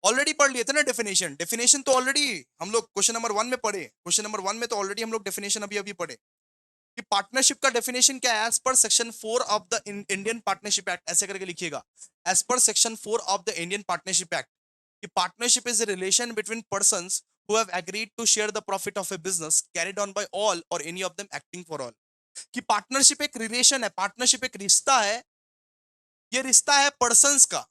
Already पढ़ लिए थे ना डेफिनेशन। डेफिनेशन तो ऑलरेडी हम लोग question number 1 में पढ़े। Question number 1 में तो ऑलरेडी हम लोग डेफिनेशन अभी अभी पढ़े कि पार्टनरशिप का डेफिनेशन क्या है। As per section 4 of the Indian partnership act, ऐसे करके लिखिएगा, as per section 4 of the Indian partnership act, कि partnership is a relation between persons who have agreed to share the profit of a business carried on by all or any of them acting for all. कि partnership एक relation है, partnership एक रिश्ता है। ये रिश्ता है पर्सन्स का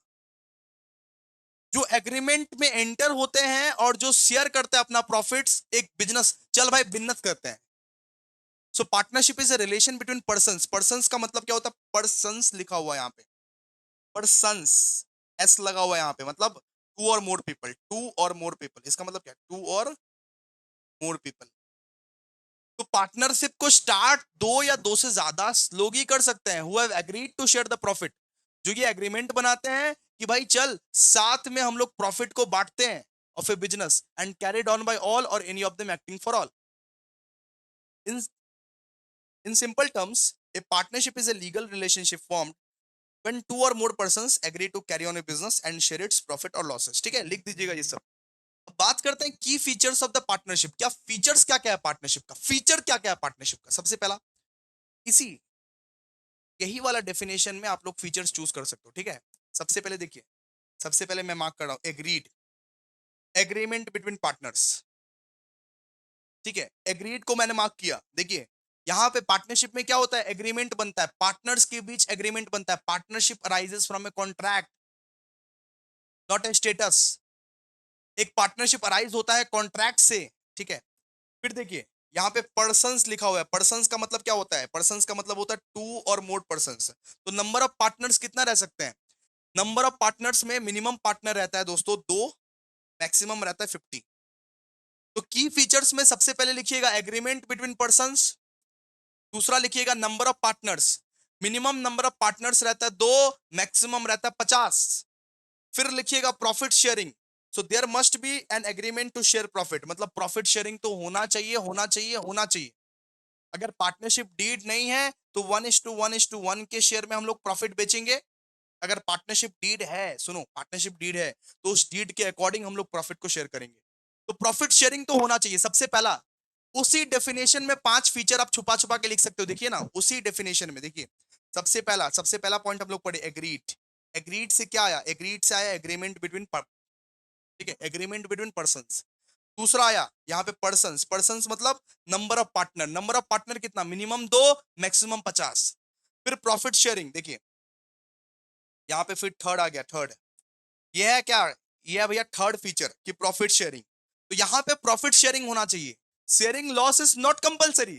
जो एग्रीमेंट में एंटर होते हैं और जो शेयर करते हैं अपना प्रॉफिट्स, एक बिजनेस, चल भाई बिजनेस करते हैं। सो partnership is a relation between persons. Persons का मतलब क्या होता है? पर्सन्स लिखा हुआ है यहाँ पे, पर्सन्स, एस लगा हुआ है यहाँ पे, मतलब टू और मोर पीपल, टू और मोर पीपल। इसका मतलब क्या है? टू और मोर पीपल। तो पार्टनरशिप को स्टार्ट दो या दो से ज्यादा लोग ही कर सकते हैं, who have agreed to share the profit. जो ये एग्रीमेंट बनाते हैं कि भाई चल साथ में हम लोग प्रॉफिट को बांटते हैं of a business and carried on by all or any of them acting for all. In in simple terms, a partnership is a legal relationship formed when two or more persons agree to carry on a business and share its profit or losses। ठीक है, लिख दीजिएगा ये सब। अब बात करते हैं की फीचर्स ऑफ द पार्टनरशिप। क्या फीचर्स क्या क्या है पार्टनरशिप का? फीचर क्या क्या है पार्टनरशिप का? सबसे पहला, इसी यही वाला डेफिनेशन में आप लोग फीचर्स चूज कर सकते हो, ठीक है। सबसे पहले देखिए, सबसे पहले मैं मार्क कर रहा हूं एग्रीड, एग्रीमेंट बिटवीन पार्टनर्स, ठीक है। एग्रीड को मैंने मार्क किया। देखिए यहां पे पार्टनरशिप में क्या होता है? एग्रीमेंट बनता है, पार्टनर्स के बीच एग्रीमेंट बनता है। Partnership arises from a contract, not a status. एक पार्टनरशिप अराइज होता है कॉन्ट्रैक्ट से, ठीक है। फिर देखिए यहाँ पे पर्सन्स लिखा हुआ है। पर्सन्स का मतलब क्या होता है? पर्सन्स का मतलब होता है टू और मोर पर्सन्स। तो नंबर ऑफ पार्टनर्स कितना रह सकते हैं? नंबर ऑफ पार्टनर्स में मिनिमम पार्टनर रहता है दोस्तों दो, मैक्सिमम रहता है 50। तो की फीचर्स में सबसे पहले लिखिएगा एग्रीमेंट बिटवीन पर्सन्स, दूसरा लिखिएगा number of partners. Minimum number of partners रहता है दो, मैक्सिमम रहता है 50। फिर लिखिएगा profit sharing. So there must be an agreement to share profit, मतलब प्रॉफिट शेयरिंग तो होना चाहिए, होना चाहिए, होना चाहिए। अगर पार्टनरशिप डीड नहीं है तो 1:1:1 के शेयर में हम लोग प्रॉफिट बेचेंगे। अगर पार्टनरशिप डीड है, सुनो, पार्टनरशिप डीड है तो उस डीड के अकॉर्डिंग हम लोग प्रॉफिट को शेयर करेंगे। तो प्रॉफिट शेयरिंग तो होना चाहिए सबसे पहला। उसी डेफिनेशन में 5 फीचर आप छुपा छुपा के लिख सकते हो, देखिए ना उसी डेफिनेशन में। देखिए सबसे पहला पॉइंट हम लोग पढ़े एग्रीड। एग्रीड से क्या आया? एग्रीड से आया एग्रीमेंट बिटवीन, ठीक है, एग्रीमेंट बिटवीन पर्सन्स। दूसरा आया यहाँ पे पर्सन्स, पर्सन्स मतलब number of partner. Number of partner कितना? मिनिमम दो, मैक्सिमम 50। फिर प्रॉफिट शेयरिंग, देखिए यहाँ पे फिर थर्ड आ गया। थर्ड ये है क्या? ये है भैया थर्ड फीचर कि प्रॉफिट शेयरिंग। तो यहाँ पे प्रॉफिट शेयरिंग होना चाहिए। Sharing loss is not compulsory.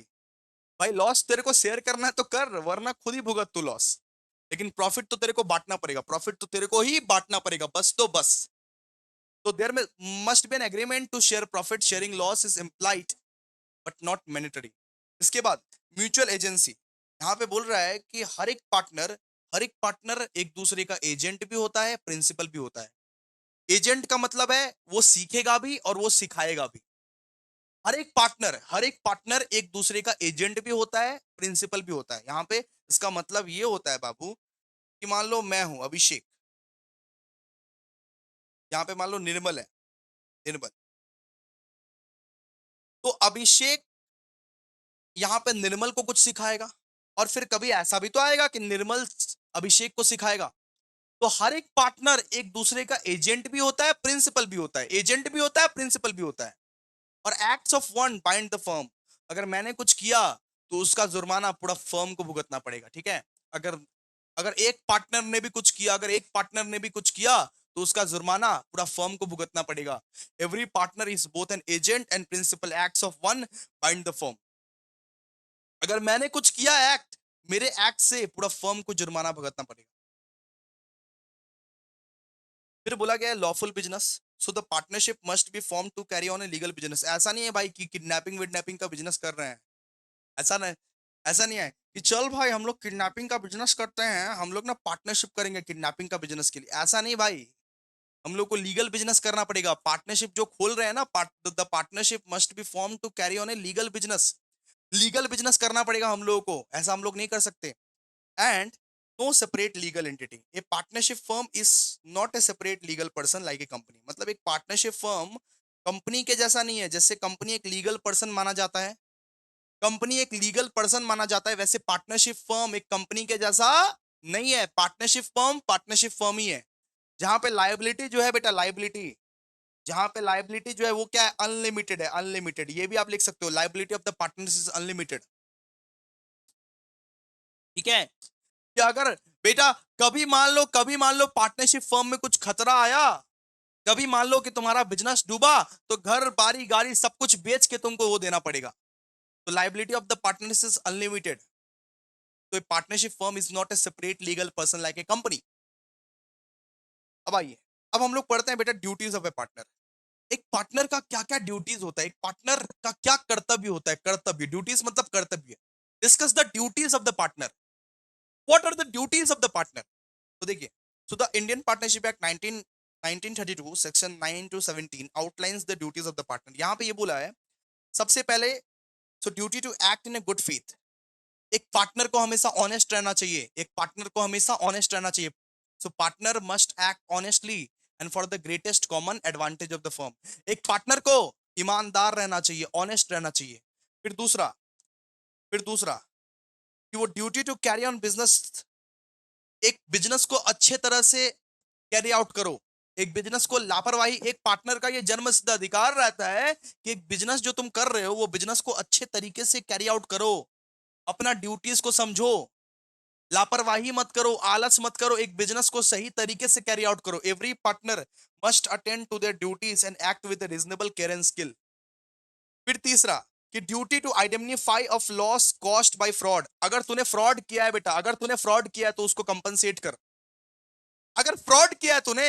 भाई लॉस तेरे को शेयर करना है तो कर, वरना खुद ही भुगत तू लॉस। लेकिन प्रॉफिट तो तेरे को बांटना पड़ेगा, प्रॉफिट तो तेरे को ही बांटना पड़ेगा, बस तो बस। तो देयर में must be an agreement to share profit, sharing loss is implied but not mandatory. इसके बाद म्यूचुअल एजेंसी। यहाँ पे बोल रहा है कि हर एक पार्टनर एक दूसरे का एजेंट भी होता है, प्रिंसिपल भी होता है। एजेंट का मतलब है वो सीखेगा भी और वो सिखाएगा भी। हर एक पार्टनर एक दूसरे का एजेंट भी होता है, प्रिंसिपल भी होता है। यहाँ पे इसका मतलब ये होता है बाबू कि मान लो मैं हूं अभिषेक, यहाँ पे मान लो निर्मल है, निर्मल। तो अभिषेक यहाँ पे निर्मल को कुछ सिखाएगा, और फिर कभी ऐसा भी तो आएगा कि निर्मल अभिषेक को सिखाएगा। तो हर एक पार्टनर एक दूसरे का एजेंट भी होता है, प्रिंसिपल भी होता है। एजेंट भी होता है, प्रिंसिपल भी होता है। और acts of one bind the firm. अगर मैंने कुछ किया तो उसका जुर्माना पूरा फर्म को भुगतना पड़ेगा, ठीक है। अगर अगर एक पार्टनर ने भी कुछ किया, अगर एक पार्टनर ने भी कुछ किया तो उसका जुर्माना पूरा फर्म को भुगतना पड़ेगा। Every partner is both an agent and principal acts of one bind the firm. अगर मैंने कुछ किया एक्ट, मेरे एक्ट से पूरा फर्म को जुर्माना भुगतना पड़ेगा। फिर बोला गया है lawful business, so the partnership must be form to carry on a legal business. ऐसा नहीं है भाई कि किडनैपिंग विडनैपिंग का बिजनेस कर रहे हैं, ऐसा नहीं। ऐसा नहीं है कि चल भाई हम लोग किडनैपिंग का बिजनेस करते हैं, हम लोग ना पार्टनरशिप करेंगे किडनैपिंग का बिजनेस के लिए, ऐसा नहीं भाई। हम लोग को लीगल बिजनेस करना पड़ेगा। पार्टनरशिप जो खोल रहे हैं ना, the partnership must be form to carry on a legal business. Legal business करना पड़ेगा हम लोगों को, ऐसा हम लोग नहीं कर सकते। And no separate legal entity, a partnership firm is not a separate legal person like a company. मतलब एक पार्टनरशिप फर्म कंपनी के जैसा नहीं है। जैसे कंपनी एक लीगल पर्सन माना जाता है, कंपनी एक लीगल पर्सन माना जाता है, वैसे पार्टनरशिप फर्म एक कंपनी के जैसा नहीं है। पार्टनरशिप फर्म ही है। जहां पे लायबिलिटी जो है बेटा, लायबिलिटी, जहां पे लायबिलिटी जो है वो क्या है, अनलिमिटेड है, अनलिमिटेड। ये भी आप लिख सकते हो, liability of the partners is unlimited. ठीक है। कि अगर बेटा कभी मान लो पार्टनरशिप फर्म में कुछ खतरा आया, कभी मान लो कि तुम्हारा बिजनेस डूबा, तो घर बारी गाड़ी सब कुछ बेच के तुमको वो देना पड़ेगा। तो liability of the partners is unlimited. तो partnership firm is not a separate legal person like a company. अब आइए, अब हम लोग पढ़ते हैं बेटा ड्यूटीज ऑफ ए पार्टनर। एक पार्टनर का क्या क्या ड्यूटीज होता है, एक पार्टनर का क्या कर्तव्य होता है। कर्तव्य, ड्यूटीज मतलब कर्तव्य। Discuss the duties of the partner. What are the duties of the partner? तो देखिए, so the Indian partnership act 1932 section 9 to 17 outlines the duties of the partner. यहां पे ये बोला है सबसे पहले, so duty to act in a good faith. एक पार्टनर को हमेशा ऑनेस्ट रहना चाहिए, एक पार्टनर को हमेशा ऑनेस्ट रहना चाहिए। So partner must act honestly and for the greatest common advantage of the firm. एक पार्टनर को ईमानदार रहना चाहिए, ऑनेस्ट रहना चाहिए। फिर दूसरा, फिर दूसरा कि वो duty to carry on business, एक बिजनेस को अच्छे तरह से कैरी आउट करो। एक बिजनेस को लापरवाही, एक पार्टनर का ये जन्म सिद्ध अधिकार रहता है कि एक बिजनेस जो तुम कर रहे हो वो बिजनेस को अच्छे तरीके से कैरी आउट करो, अपना ड्यूटीज को समझो, लापरवाही मत करो, आलस मत करो, एक बिजनेस को सही तरीके से कैरी आउट करो। Every partner must attend to their duties and act with reasonable care and skill. फिर तीसरा कि duty to identify of loss cost by fraud. अगर तूने फ्रॉड किया है बेटा, अगर तूने फ्रॉड किया है तो उसको कंपनसेट कर। अगर फ्रॉड किया है तूने,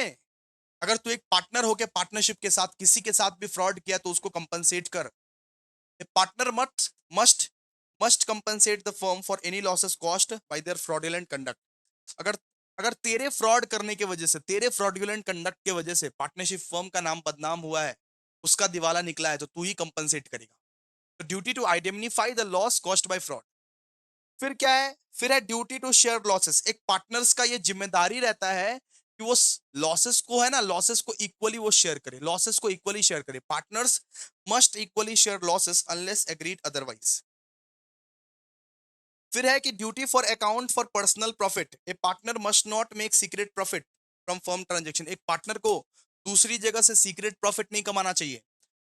अगर तू एक पार्टनर होके पार्टनरशिप के साथ किसी के साथ भी फ्रॉड किया तो उसको कंपनसेट कर। A partner must must must compensate the firm for any losses caused by their fraudulent conduct. अगर अगर तेरे फ्रॉड करने की वजह से, तेरे फ्रॉडुलेंट कंडक्ट की वजह से पार्टनरशिप फर्म का नाम बदनाम हुआ है, उसका दिवाला निकला है, तो तू ही कंपनसेट करेगा। तो duty to identify the loss cost by fraud. फिर क्या है, फिर है ड्यूटी टू शेयर लॉसेस। एक पार्टनर्स का ये जिम्मेदारी रहता है कि वो लॉसेस को है ना, लॉसेस को इक्वली वो शेयर करे, लॉसेस को इक्वली शेयर करे। Partners must equally share losses unless agreed otherwise. फिर है कि duty for account for personal profit. A partner must not make secret profit from firm transaction. एक पार्टनर को दूसरी जगह से सीक्रेट प्रॉफिट नहीं कमाना चाहिए।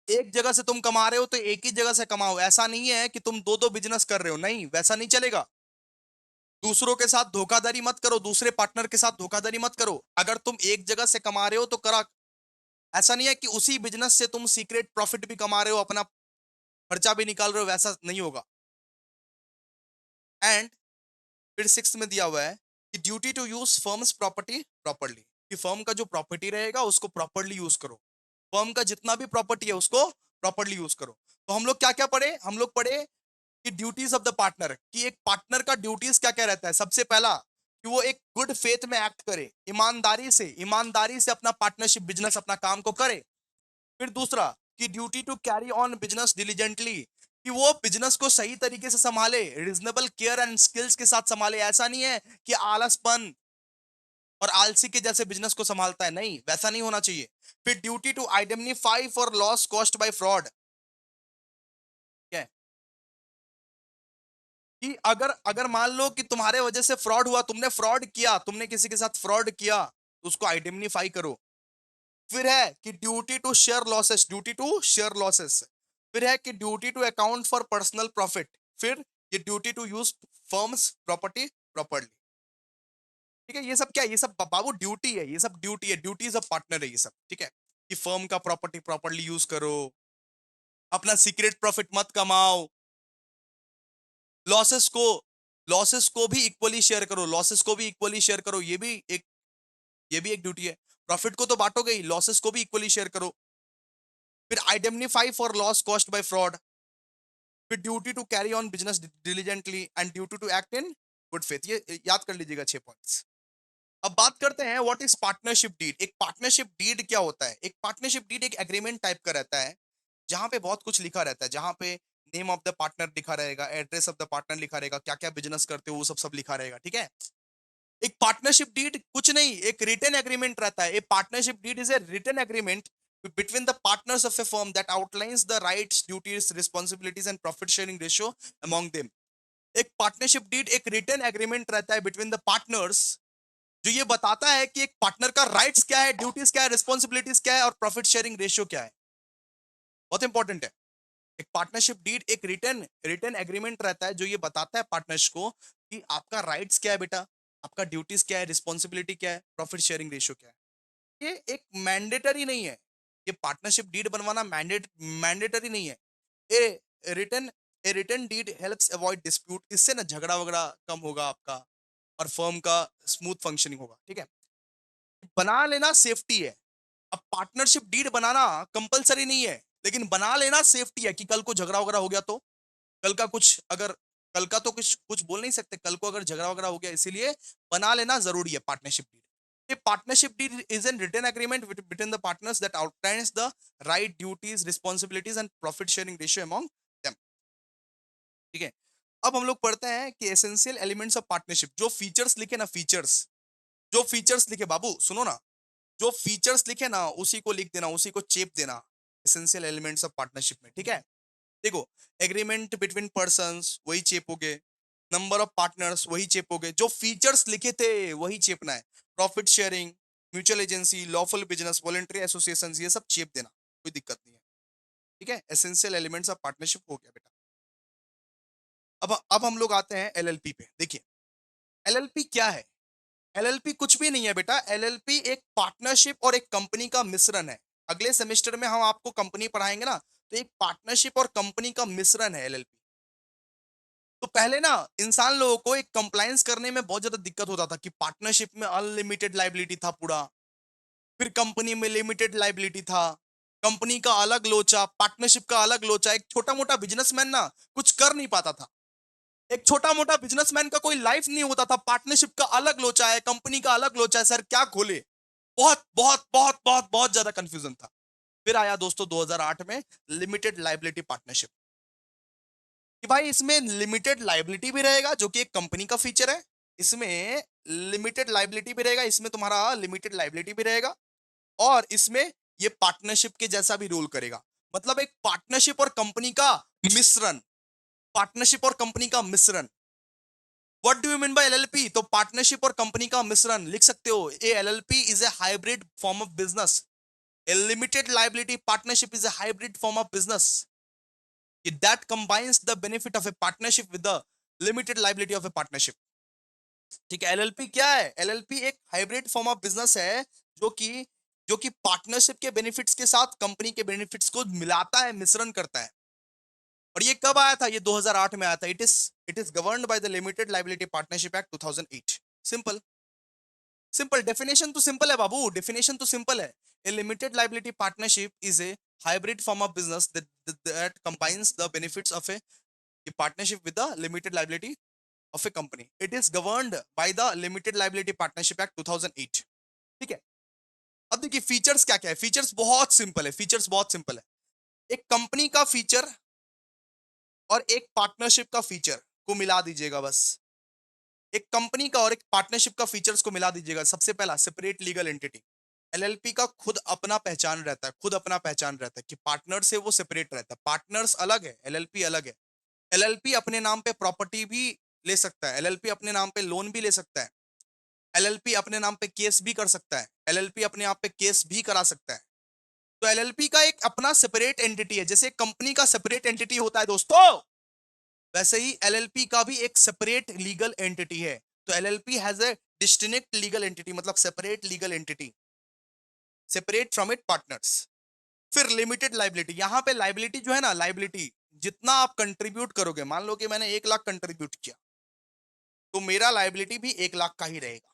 एक जगह से तुम कमा रहे हो तो एक ही जगह से कमाओ। ऐसा नहीं है कि तुम दो दो बिजनेस कर रहे हो, नहीं, वैसा नहीं चलेगा। दूसरों के साथ धोखाधड़ी मत करो, दूसरे पार्टनर के साथ धोखाधड़ी मत करो। अगर तुम एक जगह से कमा रहे हो तो करा, ऐसा नहीं है कि उसी बिजनेस से तुम सीक्रेट प्रॉफिट भी कमा रहे हो, अपना खर्चा भी निकाल रहे हो, वैसा नहीं होगा। एंड फिर सिक्स में दिया हुआ है कि duty to use firm's property properly. कि फर्म का जो प्रॉपर्टी रहेगा उसको प्रॉपरली यूज करो। फर्म का जितना भी प्रॉपर्टी है उसको प्रॉपरली यूज करो। तो हम लोग क्या क्या पढ़े, हम लोग पढ़े कि ड्यूटीज ऑफ द पार्टनर, कि एक पार्टनर का ड्यूटीज क्या क्या रहता है। सबसे पहला कि वो एक गुड फेथ में एक्ट करे, ईमानदारी से अपना पार्टनरशिप बिजनेस अपना काम को करे। फिर दूसरा कि duty to carry on business diligently, कि वो बिजनेस को सही तरीके से संभाले, रीजनेबल केयर एंड स्किल्स के साथ संभाले। ऐसा नहीं है कि आलसपन और आलसी के जैसे बिजनेस को संभालता है, नहीं, वैसा नहीं होना चाहिए। फिर duty to identify for loss cost by fraud. कि अगर अगर मान लो कि तुम्हारे वजह से फ्रॉड हुआ, तुमने फ्रॉड किया, तुमने किसी के साथ फ्रॉड किया, तो उसको आइडेंटिफाई करो। फिर है कि duty to share losses, duty to share losses. फिर है कि duty to account for personal profit. फिर ये duty to use firm's property properly. ठीक है, ये सब क्या है, ये सब बाबू ड्यूटी है, ये सब ड्यूटी है, ड्यूटीज ऑफ पार्टनर है ये सब, ठीक है। कि फर्म का प्रॉपर्टी प्रॉपर्ली यूज करो, अपना सीक्रेट प्रॉफिट मत कमाओ, लॉसेस को लॉसेस को भी इक्वली शेयर करो, लॉसेस को भी इक्वली शेयर करो, ये भी एक ड्यूटी है। प्रॉफिट को तो बांटोगे ही, लॉसेस को भी इक्वली शेयर करो। फिर identify for loss cost by fraud, फिर duty to carry on business diligently and duty to act in good faith. ये याद कर लीजिएगा 6 पॉइंट्स। अब बात करते हैं व्हाट इज पार्टनरशिप डीड। एक पार्टनरशिप डीड क्या होता है? एक पार्टनरशिप डीड एक एग्रीमेंट टाइप का रहता है, जहां पे बहुत कुछ लिखा रहता है, जहां पे नेम ऑफ द पार्टनर लिखा रहेगा, एड्रेस ऑफ द पार्टनर लिखा रहेगा, क्या क्या बिजनेस करते हो वो सब सब लिखा रहेगा, ठीक है। एक पार्टनरशिप डीड कुछ नहीं, एक रिटन एग्रीमेंट रहता है। A partnership deed is a written agreement between the partners of a firm that outlines the rights, duties, responsibilities and profit sharing ratio among them. एक पार्टनरशिप डीड एक written agreement रहता है between the partners, जो ये बताता है कि एक पार्टनर का राइट्स क्या है, ड्यूटीज क्या है, रिस्पॉन्सिबिलिटीज क्या है और प्रॉफिट शेयरिंग रेशियो क्या है। बहुत इंपॉर्टेंट है। एक पार्टनरशिप डीड एक रिटन रिटन एग्रीमेंट रहता है जो ये बताता है पार्टनर्स को कि आपका राइट्स क्या है बेटा, आपका ड्यूटीज क्या है, रिस्पॉन्सिबिलिटी क्या है, प्रॉफिट शेयरिंग रेशियो क्या है। ये एक मैंडेटरी नहीं है, ये पार्टनरशिप डीड बनवाना मैंडेटरी नहीं है। A written a written deed helps avoid dispute, इससे ना झगड़ा वगड़ा कम होगा आपका और फर्म का स्मूथ फंक्शनिंग होगा, ठीक है। बना लेना सेफ्टी है। अब पार्टनरशिप डीड बनाना कंपलसरी नहीं है, लेकिन बना लेना सेफ्टी है कि कल को झगड़ा वगड़ा हो गया तो, कल का कुछ अगर कल का तो कुछ कुछ बोल नहीं सकते, कल को अगर झगड़ा वगड़ा हो गया, इसीलिए बना लेना जरूरी है पार्टनरशिप डीड। ये partnership deed is an written agreement between the partners that outlines the right, duties, responsibilities and profit sharing ratio among them, ठीक है। अब हम लोग पढ़ते हैं कि एसेंशियल एलिमेंट्स ऑफ पार्टनरशिप, जो फीचर्स लिखे ना, फीचर्स, जो फीचर्स लिखे बाबू सुनो ना, जो फीचर्स लिखे ना उसी को लिख देना, उसी को चेप देना एसेंशियल एलिमेंट्स ऑफ पार्टनरशिप में, ठीक है। देखो, एग्रीमेंट बिटवीन पर्संस वही चेपोगे, नंबर ऑफ पार्टनर्स वही चेपोगे, जो फीचर्स लिखे थे वही चेपना है। Profit sharing, mutual agency, lawful business, voluntary associations, ये सब चेप देना, कोई दिक्कत नहीं है, ठीक है। एसेंशियल एलिमेंट्स ऑफ पार्टनरशिप हो गया बेटा। अब हम लोग आते हैं एलएलपी पे। देखिए, एलएलपी क्या है? एलएलपी कुछ भी नहीं है बेटा, एलएलपी एक पार्टनरशिप और एक कंपनी का मिश्रण है। अगले सेमेस्टर में हम आपको कंपनी पढ़ाएंगे ना, तो एक पार्टनरशिप और कंपनी का मिश्रण है एलएलपी। तो पहले ना इंसान लोगों को एक कंप्लायंस करने में बहुत ज्यादा दिक्कत होता था कि पार्टनरशिप में अनलिमिटेड लाइबिलिटी था पूरा, फिर कंपनी में लिमिटेड लाइबिलिटी था, कंपनी का अलग लोचा, पार्टनरशिप का अलग लोचा। एक छोटा मोटा बिजनेसमैन ना कुछ कर नहीं पाता था, एक छोटा मोटा बिजनेसमैन का कोई लाइफ नहीं होता था। पार्टनरशिप का अलग लोचा है, कंपनी का अलग लोचा है, सर क्या खोले। बहुत बहुत बहुत बहुत बहुत ज्यादा कंफ्यूजन था। फिर आया दोस्तों 2008 में लिमिटेड लाइबिलिटी पार्टनरशिप, कि भाई इसमें लिमिटेड लाइबिलिटी भी रहेगा जो कि एक कंपनी का फीचर है, इसमें लिमिटेड लाइबिलिटी भी रहेगा, इसमें तुम्हारा लिमिटेड लाइबिलिटी भी रहेगा, और इसमें ये पार्टनरशिप के जैसा भी रोल करेगा। मतलब एक पार्टनरशिप और कंपनी का मिश्रण, पार्टनरशिप और कंपनी का मिश्रण। What do you mean by LLP? तो पार्टनरशिप और कंपनी का मिश्रण लिख सकते हो। A LLP is a hybrid form of business, a limited liability partnership is a hybrid form of business that combines the benefit of a partnership with the limited liability of a partnership, ठीक है। LLP क्या है? LLP एक hybrid form of business है जो कि partnership के benefits के साथ कंपनी के बेनिफिट्स को मिलाता है, मिश्रण करता है। और ये कब आया था? ये 2008 में आया था। It is governed by the limited liability partnership act 2008। Simple simple definition तो सिंपल है बाबू, डेफिनेशन तो सिंपल है। A limited liability partnership is a hybrid form of business that combines the benefits of a partnership with the limited liability of a company. It is governed by the Limited Liability Partnership Act 2008, ठीक है। अब देखिए features क्या क्या है। Features बहुत simple है, features बहुत सिंपल है। एक कंपनी का फीचर और एक पार्टनरशिप का फीचर को मिला दीजिएगा बस। एक कंपनी का और एक पार्टनरशिप का फीचर्स को मिला दीजिएगा। सबसे पहला, सेपरेट लीगल एंटिटी। एलएलपी का खुद अपना पहचान रहता है, खुद अपना पहचान रहता है कि पार्टनर से वो सेपरेट रहता है। पार्टनर्स अलग है, एलएलपी अलग है। एलएलपी अपने नाम पे प्रॉपर्टी भी ले सकता है, एलएलपी अपने नाम पे लोन भी ले सकता है, एलएलपी अपने नाम पे केस भी कर सकता है, एलएलपी अपने आप पे केस भी करा सकता है। तो एलएलपी का एक अपना सेपरेट एंटिटी है। जैसे कंपनी का सेपरेट एंटिटी होता है दोस्तों, वैसे ही एलएलपी का भी एक सेपरेट लीगल एंटिटी है। तो LLP has a distinct legal entity, मतलब separate legal entity, separate from it partners. फिर लिमिटेड लाइबिलिटी, यहां पे लाइबिलिटी जो है ना, लाइबिलिटी जितना आप कंट्रीब्यूट करोगे, मान लो कि मैंने 1 लाख कंट्रीब्यूट किया, तो मेरा लाइबिलिटी भी 1 लाख का ही रहेगा।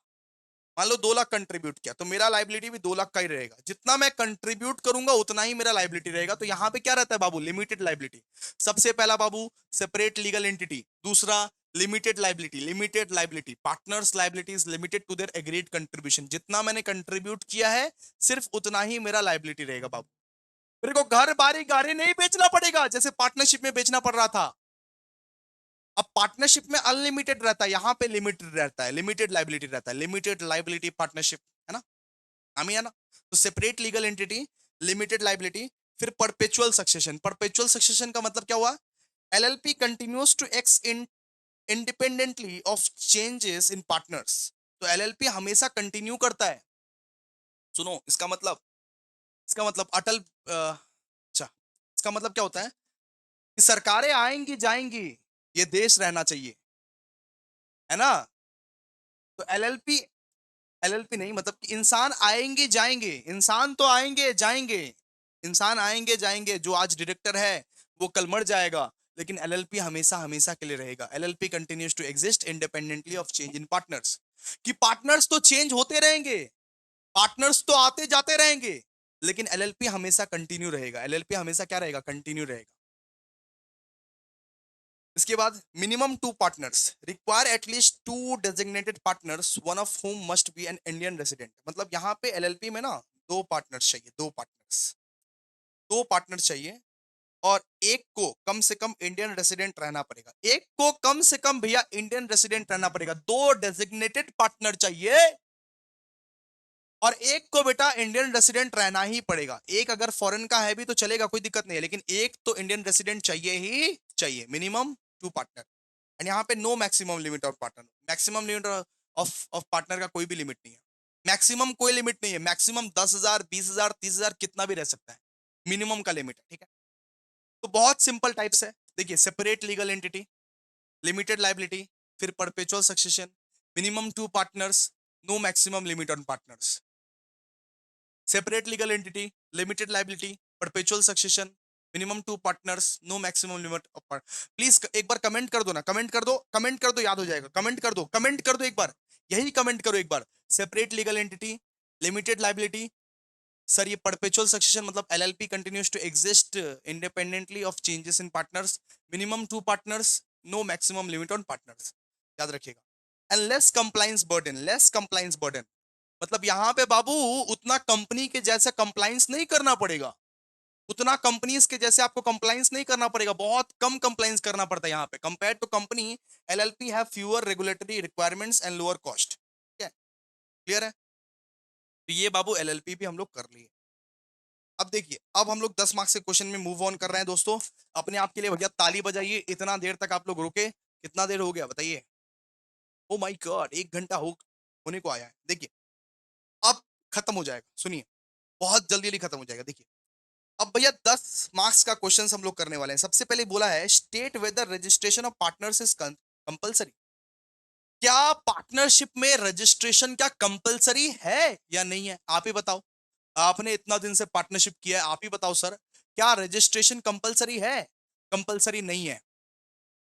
मान लो 2 लाख कंट्रीब्यूट किया, तो मेरा लाइबिलिटी भी 2 लाख का ही रहेगा। जितना मैं कंट्रीब्यूट करूंगा उतना ही मेरा लाइबिलिटी रहेगा। तो यहाँ पे क्या रहता है बाबू, लिमिटेड लाइबिलिटी। सबसे पहला बाबू सेपरेट लीगल एंटिटी, दूसरा limited liability. Limited liability, partners liability is limited to their agreed contribution, जितना मैंने कंट्रीब्यूट किया है सिर्फ उतना ही मेरा लाइबिलिटी रहेगा बाबू। मेरे को घर बारी गाड़ी नहीं बेचना पड़ेगा जैसे पार्टनरशिप में बेचना पड़ रहा था। अब पार्टनरशिप में अनलिमिटेड रहता है, यहां पे लिमिटेड रहता है, लिमिटेड लाइबिलिटी रहता है। लिमिटेड लाइबिलिटी पार्टनरशिप, है ना, हम ही है ना। तो separate legal entity, limited liability. फिर परपेचुअल सक्सेशन। परपेचुअल सक्सेशन का मतलब क्या हुआ, LLP continues to exist independently of changes in partners. तो एलएलपी हमेशा कंटिन्यू करता है। सुनो इसका मतलब, इसका मतलब अटल अच्छा, इसका मतलब क्या होता है कि सरकारें आएंगी जाएंगी, ये देश रहना चाहिए, है ना। तो एलएलपी, एलएलपी नहीं मतलब कि इंसान आएंगे जाएंगे, इंसान तो आएंगे जाएंगे, इंसान आएंगे जाएंगे। जो आज डायरेक्टर है वो कल मर जाएगा, लेकिन एलएलपी हमेशा हमेशा के लिए रहेगा। LLP continues to exist independently of change in partners. कि पार्टनर्स तो चेंज होते रहेंगे, पार्टनर्स तो आते जाते रहेंगे, लेकिन एलएलपी हमेशा कंटिन्यू रहेगा। एलएलपी हमेशा क्या रहेगा, कंटिन्यू रहेगा। इसके बाद minimum 2 partners require at least 2 designated partners, one of whom must be an Indian resident. मतलब यहाँ पे एलएलपी में ना 2 पार्टनर्स चाहिए, 2 पार्टनर्स, 2 पार्टनर्स चाहिए। और एक को कम से कम इंडियन रेसिडेंट रहना पड़ेगा, एक को कम से कम भैया इंडियन रेसिडेंट रहना पड़ेगा। 2 डेजिग्नेटेड पार्टनर चाहिए और एक को बेटा इंडियन रेसिडेंट रहना ही पड़ेगा। एक अगर फॉरेन का है भी तो चलेगा, कोई दिक्कत नहीं है, लेकिन एक तो इंडियन रेसिडेंट चाहिए ही चाहिए। Minimum 2 partner. एंड यहाँ पे no maximum limit of partner. Maximum limit of partner का कोई भी लिमिट नहीं है। मैक्सिमम कोई लिमिट नहीं है। मैक्सिमम 10,000, 20,000, 30,000 कितना भी रह सकता है, मिनिमम का लिमिट है, ठीक है। तो बहुत सिंपल टाइप्स है। देखिए, separate legal entity, limited liability, फिर perpetual succession, minimum 2 partners, no maximum limit on partners. Separate legal entity, limited liability, perpetual succession, minimum 2 partners, no maximum limit of part. Please एक बार comment कर दो ना, comment कर दो, comment कर दो, याद हो जाएगा। कमेंट कर दो, कमेंट कर दो एक बार, यही कमेंट करो एक बार। Separate legal entity, limited liability, sir ये परपेचुअल सक्सेशन मतलब LLP continues to exist independently of changes in partners, minimum 2 partners, no maximum limit on partners, याद रखिएगा। And less compliance burden, less compliance burden मतलब यहाँ पे बाबू उतना company के जैसा कंप्लायंस नहीं करना पड़ेगा, उतना कंपनीज के जैसे आपको कंप्लायंस नहीं करना पड़ेगा, बहुत कम कंप्लायंस करना पड़ता है यहाँ पे compare to company. LLP have fewer regulatory requirements and lower cost. ठीक है, क्लियर है। तो ये बाबू एलएलपी भी हम लोग कर लिए। अब देखिए, अब हम लोग 10 मार्क्स के क्वेश्चन में मूव ऑन कर रहे हैं दोस्तों। अपने आप के लिए भैया ताली बजाइए, इतना देर तक आप लोग रुके, कितना देर हो गया बताइए। ओ माय गॉड, 1 घंटा होने को आया है। देखिए अब खत्म हो जाएगा, सुनिए बहुत जल्दी जल्दी खत्म हो जाएगा। देखिए अब भैया 10 मार्क्स का क्वेश्चन हम लोग करने वाले हैं। सबसे पहले बोला है state whether registration of partners is compulsory. क्या पार्टनरशिप में रजिस्ट्रेशन क्या कंपलसरी है या नहीं है, आप ही बताओ। आपने इतना दिन से पार्टनरशिप किया है, आप ही बताओ सर, क्या रजिस्ट्रेशन कंपलसरी है, कंपलसरी नहीं है।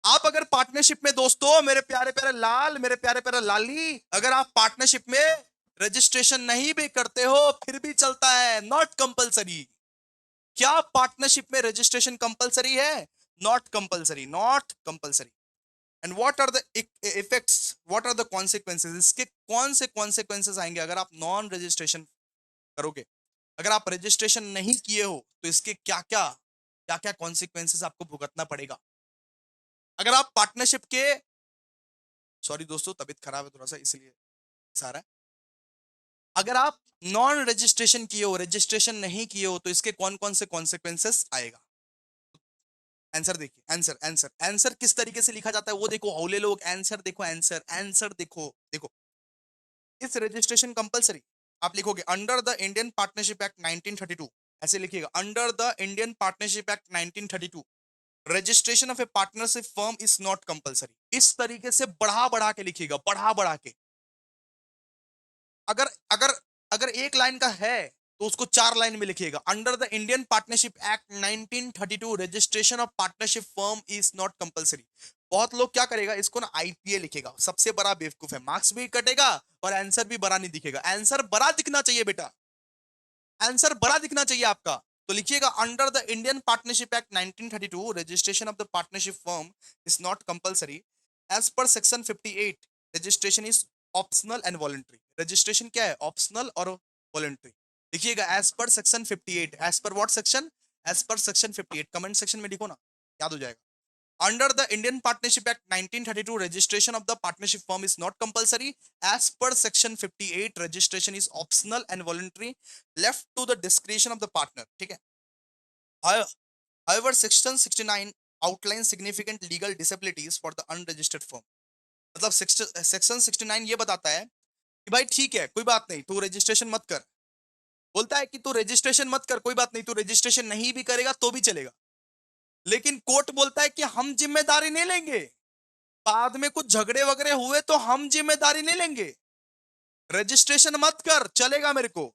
आप अगर पार्टनरशिप में दोस्तों, मेरे प्यारे प्यारे लाल, मेरे प्यारे प्यारे लाली, अगर आप पार्टनरशिप में रजिस्ट्रेशन नहीं भी करते हो फिर भी चलता है, नॉट कंपलसरी। क्या पार्टनरशिप में रजिस्ट्रेशन कंपलसरी है, not compulsory, not compulsory. And what are the effects, what are the consequences, इसके कौन से कॉन्सिक्वेंसेस आएंगे अगर आप नॉन रजिस्ट्रेशन करोगे। अगर आप रजिस्ट्रेशन नहीं किए हो तो इसके क्या क्या कॉन्सिक्वेंसेस आपको भुगतना पड़ेगा। अगर आप पार्टनरशिप के, सॉरी दोस्तों तबीयत खराब है थोड़ा सा इसलिए सारा है। अगर आप नॉन रजिस्ट्रेशन किए हो, रजिस्ट्रेशन नहीं किए हो तो इसके कौन कौन से कॉन्सिक्वेंसेस आएगा। आंसर देखिए, आंसर आंसर आंसर किस तरीके से लिखा जाता है वो देखो, हौले लोग आंसर देखो, आंसर आंसर देखो। देखो इस रजिस्ट्रेशन कंपलसरी, आप लिखोगे under the Indian partnership act 1932, ऐसे लिखिएगा under the Indian partnership act 1932। Registration of A partnership firm is not compulsory. इस तरीके से बढ़ा बढ़ा के लिखिएगा, बढ़ा बढ़ा के। अगर अगर अगर एक लाइन का है तो उसको 4 लाइन में लिखिएगा। Under the Indian partnership act 1932 registration of partnership firm is not compulsory. बहुत लोग क्या करेगा, इसको ना आईपीए लिखेगा, सबसे बड़ा बेवकूफ है, मार्क्स भी कटेगा और आंसर भी बड़ा नहीं दिखेगा। आंसर बड़ा दिखना चाहिए बेटा, आंसर बड़ा दिखना चाहिए आपका। तो लिखिएगा under the Indian partnership act 1932 registration of the partnership firm is not compulsory as per section 58 registration is optional and voluntary. Registration क्या है, ऑप्शनल और वॉलंटरी। लिखिएगा as per section 58, as per what section, as per section 58। Comment section में लिखो ना, याद हो जाएगा। Under the Indian Partnership Act 1932, registration of the partnership firm is not compulsory. As per Section 58, registration is optional and voluntary, left to the discretion of the partner. ठीक है। However, Section 69 outlines significant legal disabilities for the unregistered firm. मतलब section 69 ये बताता है कि भाई ठीक है, कोई बात नहीं, तू रजिस्ट्रेशन मत कर। बोलता है कि तू रजिस्ट्रेशन मत कर, कोई बात नहीं, तू रजिस्ट्रेशन नहीं भी करेगा तो भी चलेगा। लेकिन कोर्ट बोलता है कि हम जिम्मेदारी नहीं लेंगे, बाद में कुछ झगड़े वगड़े हुए तो हम जिम्मेदारी नहीं लेंगे। रजिस्ट्रेशन मत कर, चलेगा मेरे को,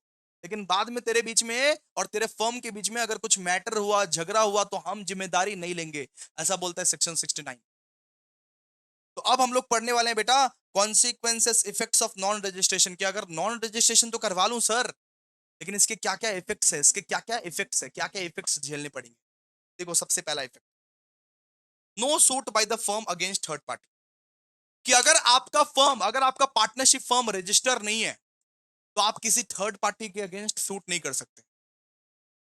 लेकिन बाद में तेरे बीच में और तेरे फर्म के बीच में अगर कुछ मैटर हुआ, झगड़ा हुआ तो हम जिम्मेदारी नहीं लेंगे। ऐसा बोलता है सेक्शन 69। तो अब हम लोग पढ़ने वाले हैं बेटा consequences effects of non registration. क्या अगर नॉन रजिस्ट्रेशन तो करवा लूं सर, लेकिन इसके क्या क्या इफेक्ट्स है, इसके क्या क्या इफेक्ट्स है, क्या क्या इफेक्ट्स झेलने पड़ेंगे। देखो सबसे पहला effect, no suit by the firm against third party. कि अगर आपका फर्म, अगर आपका पार्टनरशिप फर्म रजिस्टर नहीं है तो आप किसी थर्ड पार्टी के अगेंस्ट सूट नहीं कर सकते।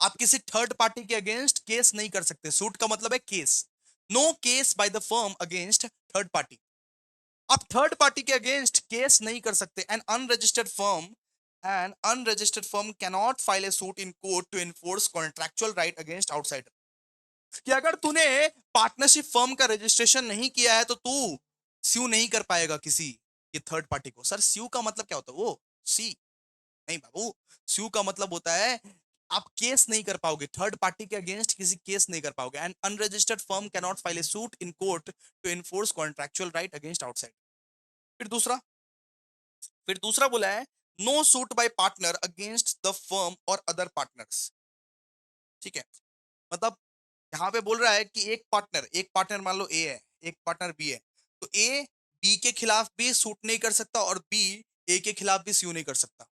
आप किसी थर्ड पार्टी के अगेंस्ट केस नहीं कर सकते। सूट का मतलब है case. No case by the firm against third party. आप थर्ड पार्टी के अगेंस्ट केस नहीं कर सकते। An unregistered firm cannot file a suit in court to enforce contractual right against outsider. कि अगर तूने पार्टनरशिप फर्म का रजिस्ट्रेशन नहीं किया है तो तू स्यू नहीं कर पाएगा किसी ये थर्ड पार्टी को। सर स्यू का मतलब क्या होता है, वो सी नहीं बाबू, स्यू का मतलब होता है आप केस नहीं कर पाओगे, थर्ड पार्टी के अगेंस्ट किसी केस नहीं कर पाओगे। And unregistered firm can not file a suit in court to enforce contractual right against outside. फिर दूसरा, बोला है no suit by partner against the firm और अदर पार्टनर्स। ठीक है, मतलब यहाँ पे बोल रहा है कि एक पार्टनर मान लो ए है, एक पार्टनर बी है, तो ए बी के खिलाफ भी सूट नहीं कर सकता और बी ए के खिलाफ भी स्यू नहीं कर सकता।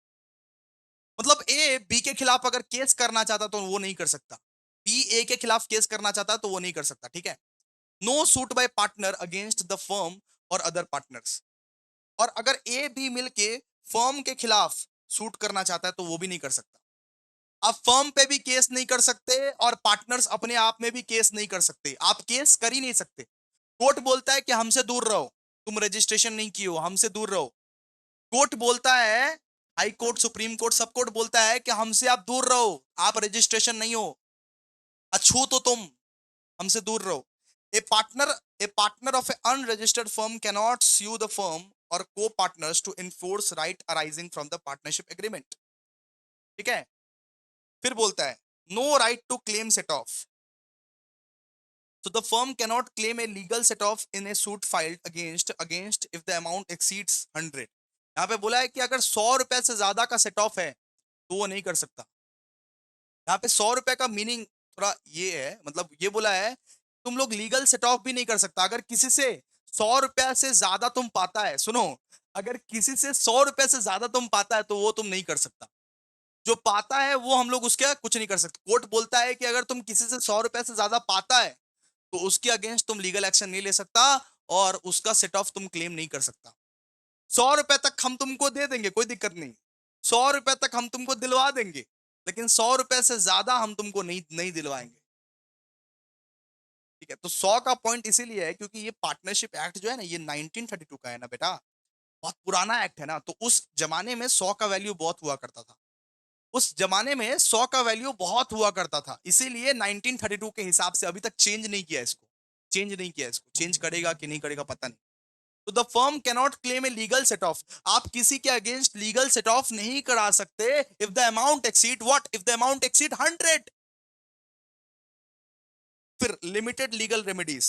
मतलब ए बी के खिलाफ अगर केस करना चाहता तो वो नहीं कर सकता, बी ए के खिलाफ केस करना चाहता तो वो नहीं कर सकता। ठीक है, no suit by partner against the firm और अदर पार्टनर्स। और अगर ए बी मिलके फर्म के खिलाफ सूट करना चाहता है तो वो भी नहीं कर सकता। आप फर्म पे भी केस नहीं कर सकते और पार्टनर्स अपने आप में भी केस नहीं कर सकते। आप केस कर ही नहीं सकते। कोर्ट बोलता है कि हमसे दूर रहो, तुम रजिस्ट्रेशन नहीं किए हो, हमसे दूर रहो। कोर्ट बोलता है, हाई कोर्ट, सुप्रीम कोर्ट, सब कोर्ट बोलता है कि हमसे आप दूर रहो, आप रजिस्ट्रेशन नहीं हो, अछूत हो तुम, हमसे दूर रहो। A partner a partner of a unregistered firm cannot sue the firm or copartners to enforce right arising from the partnership agreement. ठीक है, फिर बोलता है no right to claim set off. So the firm cannot claim a legal set off in a suit filed against if the amount exceeds 100। यहाँ पे बोला है कि अगर 100 रुपए से ज्यादा का सेट ऑफ है तो वो नहीं कर सकता। यहाँ पे 100 रुपए का मीनिंग थोड़ा ये है, मतलब ये बोला है तुम लोग लीगल सेट ऑफ भी नहीं कर सकता। अगर किसी से 100 रुपया से ज्यादा तुम पाता है, सुनो, अगर किसी से 100 रुपए से ज्यादा तुम पाता है तो वो तुम नहीं कर सकता। जो पाता है वो हम लोग उसके कुछ नहीं कर सकते। कोर्ट बोलता है कि अगर तुम किसी से 100 रुपए से ज्यादा पाता है तो उसके अगेंस्ट तुम लीगल एक्शन नहीं ले सकता और उसका सेट ऑफ तुम क्लेम नहीं कर सकता। 100 रुपए तक हम तुमको दे देंगे, कोई दिक्कत नहीं, 100 रुपए तक हम तुमको दिलवा देंगे, लेकिन 100 रुपए से ज्यादा हम तुमको नहीं नहीं दिलवाएंगे। ठीक है, तो 100 का पॉइंट इसीलिए है क्योंकि ये पार्टनरशिप एक्ट जो है ना, ये 1932 का है ना बेटा, बहुत पुराना एक्ट है ना। तो उस जमाने में 100 का वैल्यू बहुत हुआ करता था। उस जमाने में 100 का वैल्यू बहुत हुआ करता था, इसीलिए 1932 के हिसाब से अभी तक चेंज नहीं किया इसको। चेंज करेगा कि नहीं करेगा पता नहीं। तो the firm cannot claim a legal set of. आप किसी के अगेंस्ट लीगल सेट ऑफ नहीं करा सकते if the amount exceed what, if the amount exceed 100। फिर लिमिटेड लीगल रेमेडीज,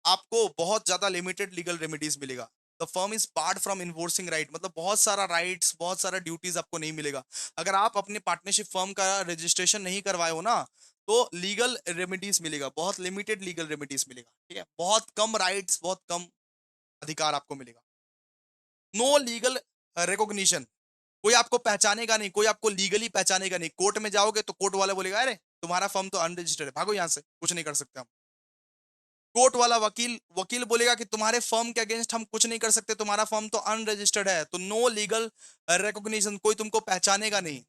आपको बहुत ज्यादा लिमिटेड लीगल रेमेडीज मिलेगा। The firm is barred from enforcing right, मतलब बहुत सारा राइट्स, बहुत सारा ड्यूटीज आपको नहीं मिलेगा। अगर आप अपने पार्टनरशिप फर्म का रजिस्ट्रेशन नहीं करवाए हो ना, तो लीगल रेमेडीज मिलेगा, बहुत लिमिटेड लीगल रेमेडीज मिलेगा, ठीक है, बहुत कम राइट्स, बहुत कम अधिकार आपको मिलेगा। नो लीगल रिकॉग्निशन, कोई आपको पहचानेगा नहीं, कोई आपको लीगली पहचानेगा नहीं। कोर्ट में जाओगे तो कोर्ट वाला बोलेगा अरे तुम्हारा फर्म तो अनरजिस्टर्ड है, भागो यहां से, कुछ नहीं कर सकते हम। कोर्ट वाला वकील वकील बोलेगा कि तुम्हारे फर्म के अगेंस्ट हम कुछ नहीं कर सकते, तुम्हारा फर्म तो अनरजिस्टर्ड है। तो नो लीगल रिकॉग्निशन, कोई तुमको पहचानेगा नहीं,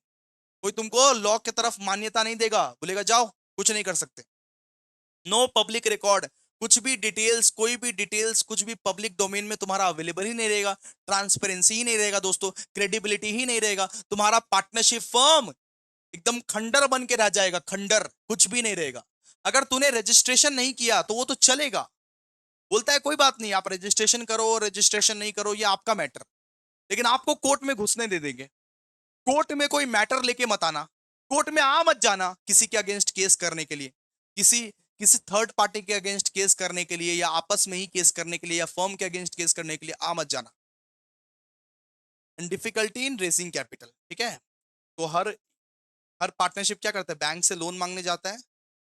कोई तुमको लॉ की तरफ मान्यता नहीं देगा, बोलेगा जाओ, कुछ नहीं कर सकते। नो पब्लिक रिकॉर्ड, कुछ भी डिटेल्स, कोई भी डिटेल्स, कुछ भी पब्लिक डोमेन में तुम्हारा अवेलेबल ही नहीं रहेगा, ट्रांसपेरेंसी ही नहीं रहेगा दोस्तों, क्रेडिबिलिटी ही नहीं रहेगा, तुम्हारा पार्टनरशिप फर्म एकदम खंडर बन के रह जाएगा, खंडर, कुछ भी नहीं रहेगा। अगर तूने रजिस्ट्रेशन नहीं किया तो वो तो चलेगा, बोलता है कोई बात नहीं, आप रजिस्ट्रेशन करो, रजिस्ट्रेशन नहीं करो ये आपका मैटर, लेकिन आपको कोर्ट में घुसने दे देंगे। कोर्ट में कोई मैटर लेके मत आना, कोर्ट में आ मत जाना किसी के अगेंस्ट केस करने के लिए, किसी किसी थर्ड पार्टी के अगेंस्ट केस करने के लिए, या आपस में ही केस करने के लिए, या फर्म के अगेंस्ट केस करने के लिए आ मत जाना। And difficulty in racing capital, ठीक है। तो हर पार्टनरशिप क्या करता है, बैंक से लोन मांगने जाता है,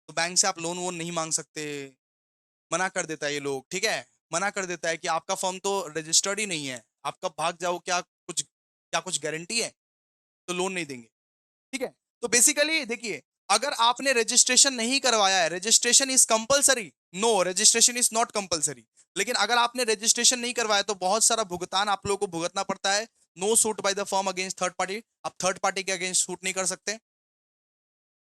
तो बैंक से आप लोन वोन नहीं मांग सकते, मना कर देता है ये लोग, ठीक है, मना कर देता है कि आपका फर्म तो रजिस्टर्ड ही नहीं है, आप कब भाग जाओ, क्या कुछ गारंटी है, तो लोन नहीं देंगे, ठीक है। तो बेसिकली देखिए, अगर आपने रजिस्ट्रेशन नहीं करवाया है, registration is compulsory, no registration is not compulsory, लेकिन अगर आपने रजिस्ट्रेशन नहीं करवाया तो बहुत सारा भुगतान आप लोगों को भुगतना पड़ता है। No suit by the firm against third party, आप थर्ड पार्टी के अगेंस्ट सूट नहीं कर सकते,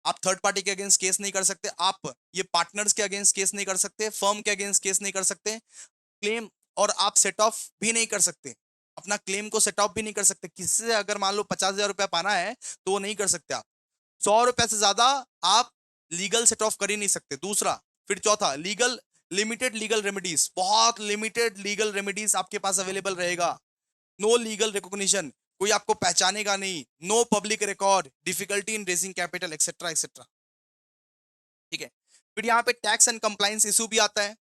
आप थर्ड पार्टी के अगेंस्ट केस नहीं कर सकते, आप ये पार्टनर्स के अगेंस्ट केस नहीं कर सकते, फर्म के अगेंस्ट केस नहीं कर सकते, क्लेम, और आप सेट ऑफ भी नहीं कर सकते, अपना क्लेम को सेट ऑफ भी नहीं कर सकते। किसी से अगर मान लो 50,000 रुपया पाना है तो वो नहीं कर सकते आप, 100 रुपए से ज्यादा आप लीगल सेट ऑफ कर ही नहीं सकते। दूसरा, फिर चौथा, लीगल लिमिटेड लीगल रेमेडीज, बहुत लिमिटेड लीगल रेमेडीज आपके पास अवेलेबल रहेगा। नो लीगल रिकॉग्निशन, कोई आपको पहचानेगा नहीं, no public record, difficulty in raising capital, etcetera etcetera, ठीक है। फिर यहाँ पे टैक्स एंड कंप्लाइंस इशू भी आता है,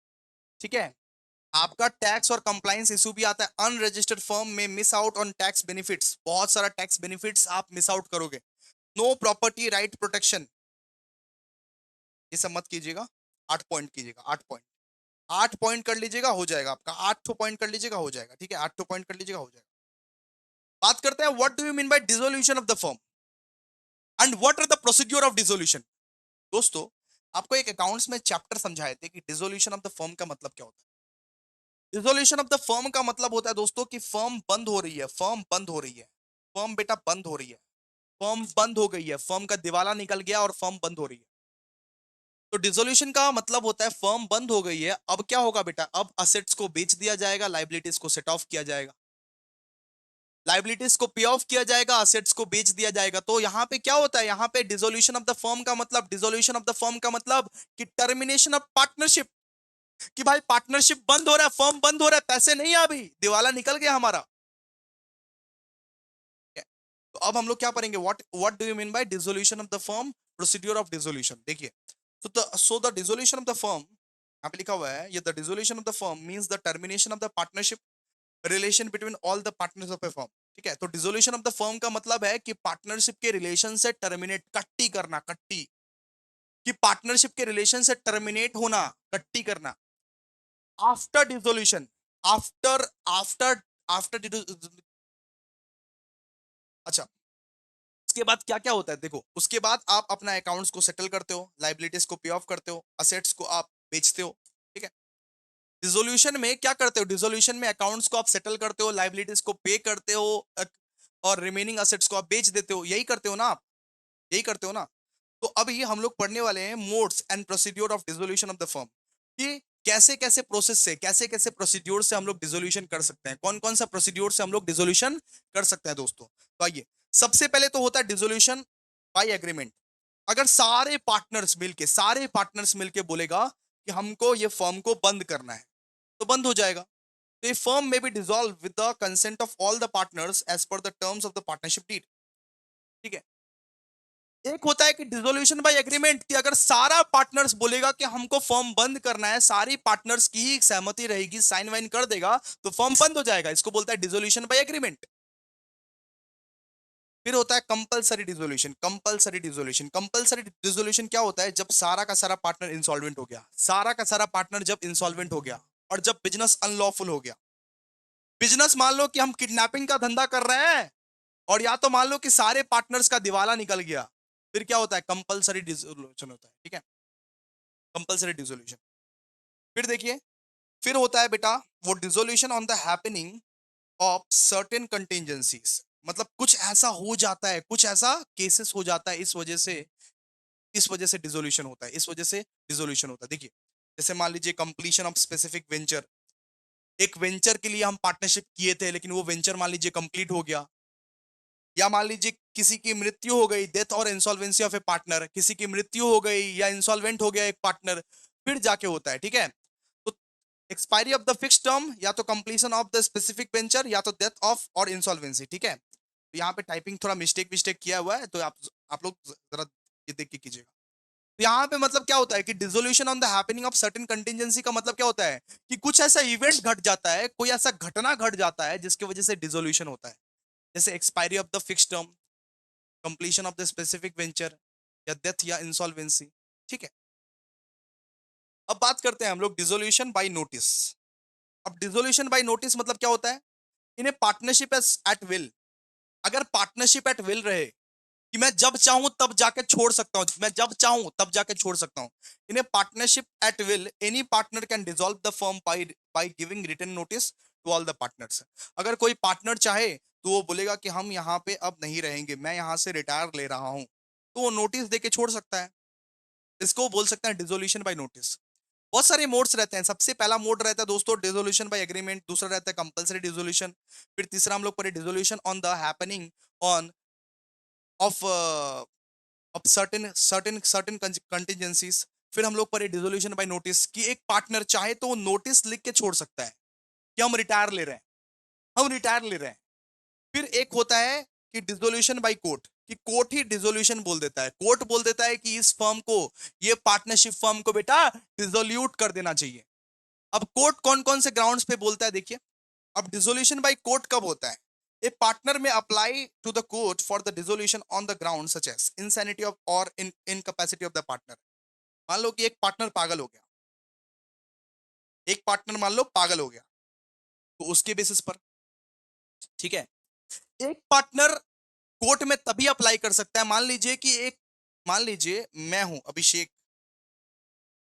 ठीक है, आपका टैक्स और कंप्लाइंस इशू भी आता है। अनरजिस्टर्ड फर्म में miss out on tax benefits, बहुत सारा टैक्स बेनिफिट्स आप मिस आउट करोगे। नो प्रॉपर्टी राइट प्रोटेक्शन, ये सब मत कीजिएगा, 8 पॉइंट कीजिएगा, 8 पॉइंट, 8 पॉइंट कर लीजिएगा हो जाएगा आपका, 8 पॉइंट कर लीजिएगा हो जाएगा, ठीक है, 8 पॉइंट कर लीजिएगा हो जाएगा। बात करते हैं what do you mean by dissolution of the firm and what are the procedure of dissolution. दोस्तों, आपको एक अकाउंट्स में चैप्टर समझाए थे कि डिसोल्यूशन ऑफ द फर्म का मतलब क्या होता है। डिसोल्यूशन ऑफ द फर्म का मतलब होता है दोस्तों कि फर्म बंद हो रही है, फर्म बंद हो रही है, फर्म बेटा बंद हो रही है, फर्म बंद हो गई है, फर्म का दिवाला निकल गया और फर्म बंद हो रही है। तो डिसोल्यूशन का मतलब होता है फर्म बंद हो गई है, अब क्या होगा बेटा, अब असेट्स को बेच दिया जाएगा, लाइबिलिटीज को सेट ऑफ किया जाएगा, लाइबिलिटीज को पे ऑफ किया जाएगा, असेट्स को बेच दिया जाएगा। तो यहाँ पे क्या होता है, यहाँ पे डिसोल्यूशन ऑफ द फर्म का मतलब, डिसोल्यूशन ऑफ द फर्म का मतलब कि टर्मिनेशन ऑफ पार्टनरशिप, कि भाई पार्टनरशिप बंद हो रहा है, फर्म बंद हो रहा है, पैसे नहीं है, अभी दिवाला निकल गया हमारा। तो अब हम लोग क्या पढ़ेंगे, what what do you mean by dissolution of the firm, procedure of dissolution. देखिए, so the dissolution of the firm, यहाँ पे लिखा हुआ है, ये the dissolution of the firm means the termination of the partnership relation between all the partners of A firm, ठीक है। तो डिसोल्यूशन ऑफ द फर्म का मतलब है कि पार्टनरशिप के रिलेशन से टर्मिनेट, कट्टी करना, कट्टी, कि पार्टनरशिप के रिलेशन से टर्मिनेट होना, कट्टी करना। After dissolution, after after after, अच्छा, उसके बाद क्या क्या होता है देखो, उसके बाद आप अपना अकाउंट्स को सेटल करते हो, लाइबिलिटीज को पे ऑफ करते हो, असेट्स को आप बेचते हो, ठीक है। डिसोल्यूशन में क्या करते हो, डिसोल्यूशन में अकाउंट्स को आप सेटल करते हो, लाइबिलिटीज को पे करते हो, और रिमेनिंग असेट्स को आप बेच देते हो, यही करते हो ना आप, यही करते हो ना। तो अब ये हम लोग पढ़ने वाले हैं modes and procedure of dissolution of the firm, कि कैसे कैसे प्रोसेस से, कैसे कैसे प्रोसीड्योर से हम लोग डिसोल्यूशन कर सकते हैं, कौन कौन सा प्रोसीड्योर से हम लोग डिसोल्यूशन कर सकते हैं दोस्तों। तो आइए, सबसे पहले तो होता है डिसोल्यूशन बाय एग्रीमेंट। अगर सारे पार्टनर्स मिलके बोलेगा कि हमको ये फर्म को बंद करना है, तो बंद हो जाएगा। तो ये firm may be dissolve with the consent of all the partners as per the terms of the partnership deed, ठीक है। एक होता है कि डिसोल्यूशन बाय एग्रीमेंट, कि अगर सारा पार्टनर्स बोलेगा कि हमको फर्म बंद करना है, सारी पार्टनर्स की ही सहमति रहेगी, साइन वाइन कर देगा तो फर्म बंद हो जाएगा, इसको बोलता है डिसोल्यूशन बाय एग्रीमेंट। फिर होता है कंपलसरी डिसोल्यूशन। कंपलसरी डिसोल्यूशन क्या होता है? जब सारा का सारा पार्टनर इंसॉल्वेंट हो गया, सारा का सारा पार्टनर जब इंसॉल्वेंट हो गया और जब बिजनेस अनलॉफुल हो गया। बिजनेस मान लो कि हम किडनैपिंग का धंधा कर रहे हैं, और या तो मान लो कि सारे पार्टनर्स का दिवाला निकल गया, फिर क्या होता है? कंपलसरी डिसोल्यूशन होता है। ठीक है, कंपलसरी डिसोल्यूशन। फिर देखिए, फिर होता है बेटा वो dissolution on the happening of certain contingencies. मतलब कुछ ऐसा हो जाता है, कुछ ऐसा केसेस हो जाता है, इस वजह से डिसोल्यूशन होता है, इस वजह से डिसोल्यूशन होता है। देखिए, जैसे मान लीजिए कंप्लीशन ऑफ स्पेसिफिक वेंचर। एक वेंचर के लिए हम पार्टनरशिप किए थे, लेकिन वो वेंचर मान लीजिए कंप्लीट हो गया, या मान लीजिए किसी की मृत्यु हो गई, डेथ और इंसॉल्वेंसी ऑफ ए पार्टनर, किसी की मृत्यु हो गई या इंसॉल्वेंट हो गया एक पार्टनर, फिर जाके होता है। ठीक है, तो expiry of the fix term, या तो completion of the specific venture, या तो डेथ ऑफ और इंसॉल्वेंसी। ठीक है, तो यहाँ पे टाइपिंग थोड़ा मिस्टेक किया हुआ है, तो आप लोग जरा ये देख के कीजिएगा। तो यहाँ पे मतलब क्या होता है कि dissolution on the happening of certain contingency का मतलब क्या होता है कि कुछ ऐसा इवेंट घट जाता है, कोई ऐसा घटना घट जाता है जिसकी वजह से डिसोल्यूशन होता है। जैसे expiry of the fix term, completion of the specific venture, या डेथ या इंसॉल्वेंसी। ठीक है, अब बात करते हैं हम लोग डिसोल्यूशन बाय नोटिस। अब डिसोल्यूशन बाय नोटिस मतलब क्या होता है? इन ए पार्टनरशिप एट विल। अगर पार्टनरशिप एट विल रहे कि मैं जब चाहूं तब जाके छोड़ सकता हूं, मैं जब चाहूं तब जाके छोड़ सकता हूं। In a partnership at will any partner can dissolve the firm by giving written notice to all the partners. अगर कोई पार्टनर चाहे तो वो बोलेगा कि हम यहाँ पे अब नहीं रहेंगे, मैं यहाँ से रिटायर ले रहा हूं, तो वो नोटिस देके छोड़ सकता है। इसको बोल सकते हैं डिसोल्यूशन बाय नोटिस। बहुत सारे मोड्स रहते हैं। सबसे पहला मोड रहता है दोस्तों डिसोल्यूशन बाय एग्रीमेंट, दूसरा रहता है कंपलसरी डिसोल्यूशन, फिर तीसरा हम लोग पढ़े dissolution on the happening on off of certain contingencies. फिर हम लोग पढ़े डिसोल्यूशन बाय नोटिस, कि एक पार्टनर चाहे तो वो नोटिस लिख के छोड़ सकता है कि हम रिटायर ले रहे हैं, हम रिटायर ले रहे हैं। फिर एक होता है कि डिसोल्यूशन बाय कोर्ट, कि कोर्ट ही डिसोल्यूशन बोल देता है, कोर्ट बोल देता है कि इस फर्म को, ये पार्टनरशिप फर्म को बेटा डिसोल्यूट कर देना चाहिए। अब कोर्ट कौन कौन से ग्राउंड्स पे बोलता है देखिए। अब डिसोल्यूशन बाय कोर्ट कब होता है? A partner may apply to the court for the dissolution on the ground such as insanity of or incapacity of the partner. मान लो कि एक पार्टनर पागल हो गया, एक पार्टनर मान लो पागल हो गया, तो उसके बेसिस पर, ठीक है, एक पार्टनर कोर्ट में तभी अप्लाई कर सकता है। मान लीजिए मैं हूं अभिषेक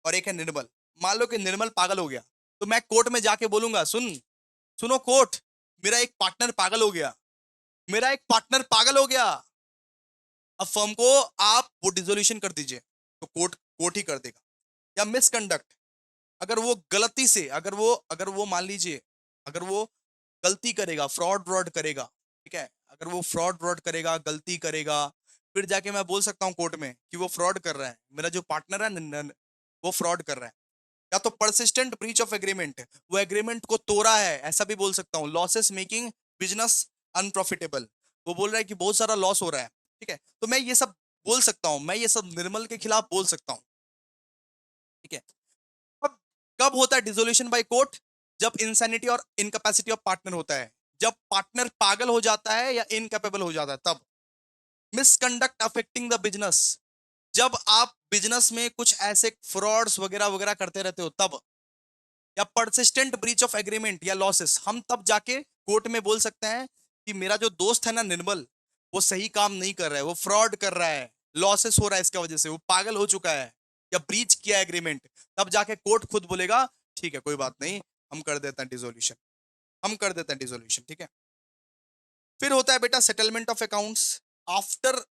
और एक है निर्मल। मान लो कि निर्मल पागल हो गया, तो मैं कोर्ट में जाके बोलूंगा, सुनो कोर्ट, मेरा एक पार्टनर पागल हो गया, मेरा एक पार्टनर पागल हो गया, अब फर्म को आप वो डिसोल्यूशन कर दीजिए, तो कोर्ट कोर्ट ही कर देगा। या मिसकंडक्ट, अगर वो गलती से, अगर वो मान लीजिए, अगर वो गलती करेगा, फ्रॉड व्रॉड करेगा, ठीक है, अगर वो फ्रॉड व्रॉड करेगा, गलती करेगा, फिर जाके मैं बोल सकता हूँ कोर्ट में कि वो फ्रॉड कर रहा है, मेरा जो पार्टनर है वो फ्रॉड कर रहा है। या तो परसिस्टेंट ब्रीच ऑफ एग्रीमेंट, वो एग्रीमेंट को तोड़ा है, ऐसा भी बोल सकता हूँ। लॉसेस मेकिंग बिजनेस अनप्रॉफिटेबल, वो बोल रहा है कि बहुत सारा लॉस हो रहा है, ठीक है, तो मैं ये सब बोल सकता हूँ, मैं ये सब निर्मल के खिलाफ बोल सकता हूँ। ठीक है, अब कब होता है डिसोल्यूशन बाय कोर्ट? जब इंसैनिटी और इनकैपेसिटी ऑफ पार्टनर होता है, जब पार्टनर पागल हो जाता है या इनकैपेबल हो जाता है तब। मिसकंडक्ट अफेक्टिंग द बिजनेस, जब आप बिजनेस में कुछ ऐसे फ्रॉड्स वगैरह वगैरह करते रहते हो तब। या परसिस्टेंट ब्रीच ऑफ एग्रीमेंट या लॉसेस, हम तब जाके कोर्ट में बोल सकते हैं कि मेरा जो दोस्त है ना निर्मल, वो सही काम नहीं कर रहा है, वो फ्रॉड कर रहा है, लॉसेस हो रहा है इसकी वजह से, वो पागल हो चुका है या ब्रीच किया एग्रीमेंट। तब जाके कोर्ट खुद बोलेगा ठीक है कोई बात नहीं, हम कर देते हैं डिसोल्यूशन, हम कर देते हैं डिसोल्यूशन। ठीक है, फिर होता है बेटा settlement of accounts. After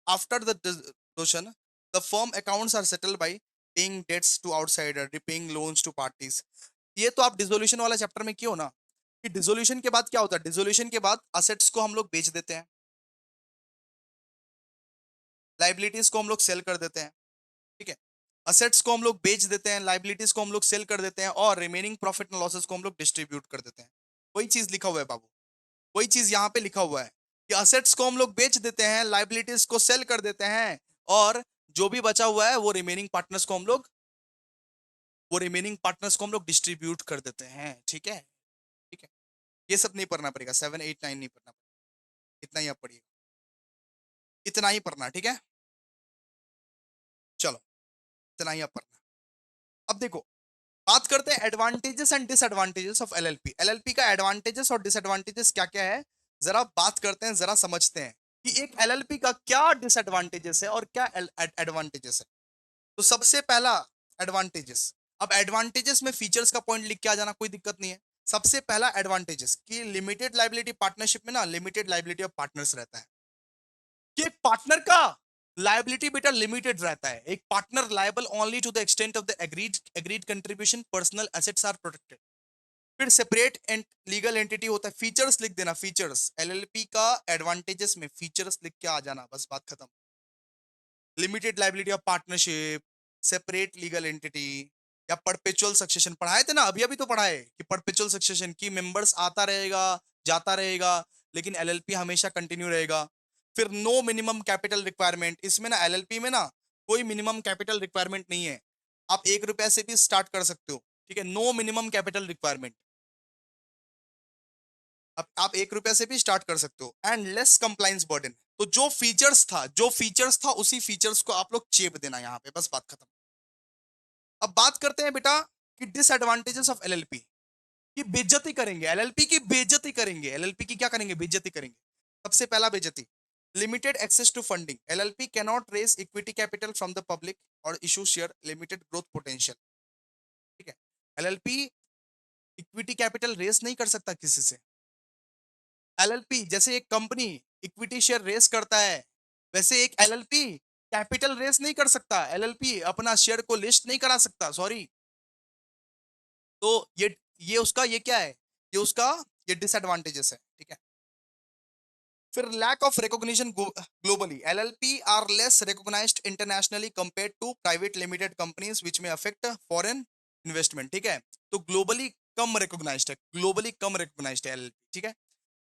after the dissolution the firm accounts are settled by paying debts to outsider, repaying loans to parties. ये तो आप डिसोल्यूशन वाला चैप्टर में क्यों ना, कि डिसोल्यूशन के बाद क्या होता है? डिसोल्यूशन के बाद असेट्स को हम लोग बेच देते हैं, लाइबिलिटीज को हम लोग सेल कर देते हैं। ठीक है, असेट्स को हम लोग बेच देते हैं, लाइबिलिटीज को हम लोग सेल कर देते हैं, और रिमेनिंग प्रॉफिट एंड लॉसेस को हम लोग डिस्ट्रीब्यूट कर देते हैं। वही चीज लिखा हुआ है बाबू, वही चीज यहाँ पे लिखा हुआ है कि असेट्स को हम लोग बेच देते हैं, लाइबिलिटीज को सेल कर देते हैं, और जो भी बचा हुआ है वो रिमेनिंग पार्टनर्स को हम लोग डिस्ट्रीब्यूट कर देते हैं। ठीक है, ठीक है। ये सब नहीं पढ़ना पड़ेगा, 7 8 9 नहीं पढ़ना पड़ेगा, इतना ही आप पढ़िएगा, इतना ही पढ़ना, ठीक है। चलो, इतना ही आप पढ़ना। अब देखो, बात करते हैं advantages and disadvantages of LLP. LLP का एडवांटेजेस और डिसएडवांटेजेस क्या क्या है, जरा बात करते हैं, जरा समझते हैं कि एक एलएलपी का क्या डिसएडवांटेजेस है और क्या एडवांटेजेस है। तो सबसे पहला एडवांटेजेस, अब एडवांटेजेस में फीचर्स का पॉइंट लिख के आ जाना, कोई दिक्कत नहीं है। सबसे पहला एडवांटेजेस कि लिमिटेड लाइबिलिटी पार्टनरशिप में ना लिमिटेड लाइबिलिटी ऑफ पार्टनर्स रहता है, कि एक पार्टनर का लायबिलिटी बेटा लिमिटेड रहता है। एक partner liable only to the extent of the agreed contribution, personal assets are protected. फिर सेपरेट एंड लीगल एंटिटी होता है। फीचर्स लिख देना, फीचर्स एलएलपी का एडवांटेजेस में फीचर्स लिख के आ जाना, बस बात खत्म। Limited liability of partnership, separate legal entity, या परपेचुअल सक्सेशन पढ़ाए थे ना, अभी अभी तो पढ़ाए कि परपेचुअल सक्सेशन की मेंबर्स आता रहेगा जाता रहेगा, लेकिन एलएलपी हमेशा कंटिन्यू रहेगा। फिर नो मिनिमम कैपिटल रिक्वायरमेंट, इसमें ना एलएलपी में ना कोई मिनिमम कैपिटल रिक्वायरमेंट नहीं है, आप 1 रुपया से भी स्टार्ट कर सकते हो, ठीक है, नो मिनिमम कैपिटल रिक्वायरमेंट, आप 1 रुपया से भी स्टार्ट कर सकते हो। एंड लेस कंप्लाइंस बर्डन, तो जो फीचर्स था उसी फीचर्स को आप लोग चेप देना यहाँ पे, बस बात खत्म। अब बात करते हैं बेटा कि डिसएडवांटेजेस ऑफ एलएलपी, की बेइज्जती करेंगे, एलएलपी की बेइज्जती करेंगे, एलएलपी की क्या करेंगे, बेइज्जती करेंगे। सबसे पहला बेइज्जती, limited access to funding, LLP can not raise equity capital from the public or issue share, limited growth potential. ठीक है, एलएलपी इक्विटी कैपिटल रेस नहीं कर सकता किसी से। एलएलपी जैसे एक कंपनी इक्विटी शेयर रेस करता है, वैसे एक एलएलपी कैपिटल रेस नहीं कर सकता, एलएलपी अपना शेयर को लिस्ट नहीं करा सकता, सॉरी। तो ये उसका ये क्या है, ये उसका ये डिसएडवांटेजेस है, ठीक है। फिर lack of recognition globally, LLP are less recognized internationally compared to private limited companies which may affect foreign investment, ठीक है। तो ग्लोबली कम रिकॉग्नाइज्ड है, ग्लोबली कम रिकॉग्नाइज्ड है एलएलपी, ठीक है।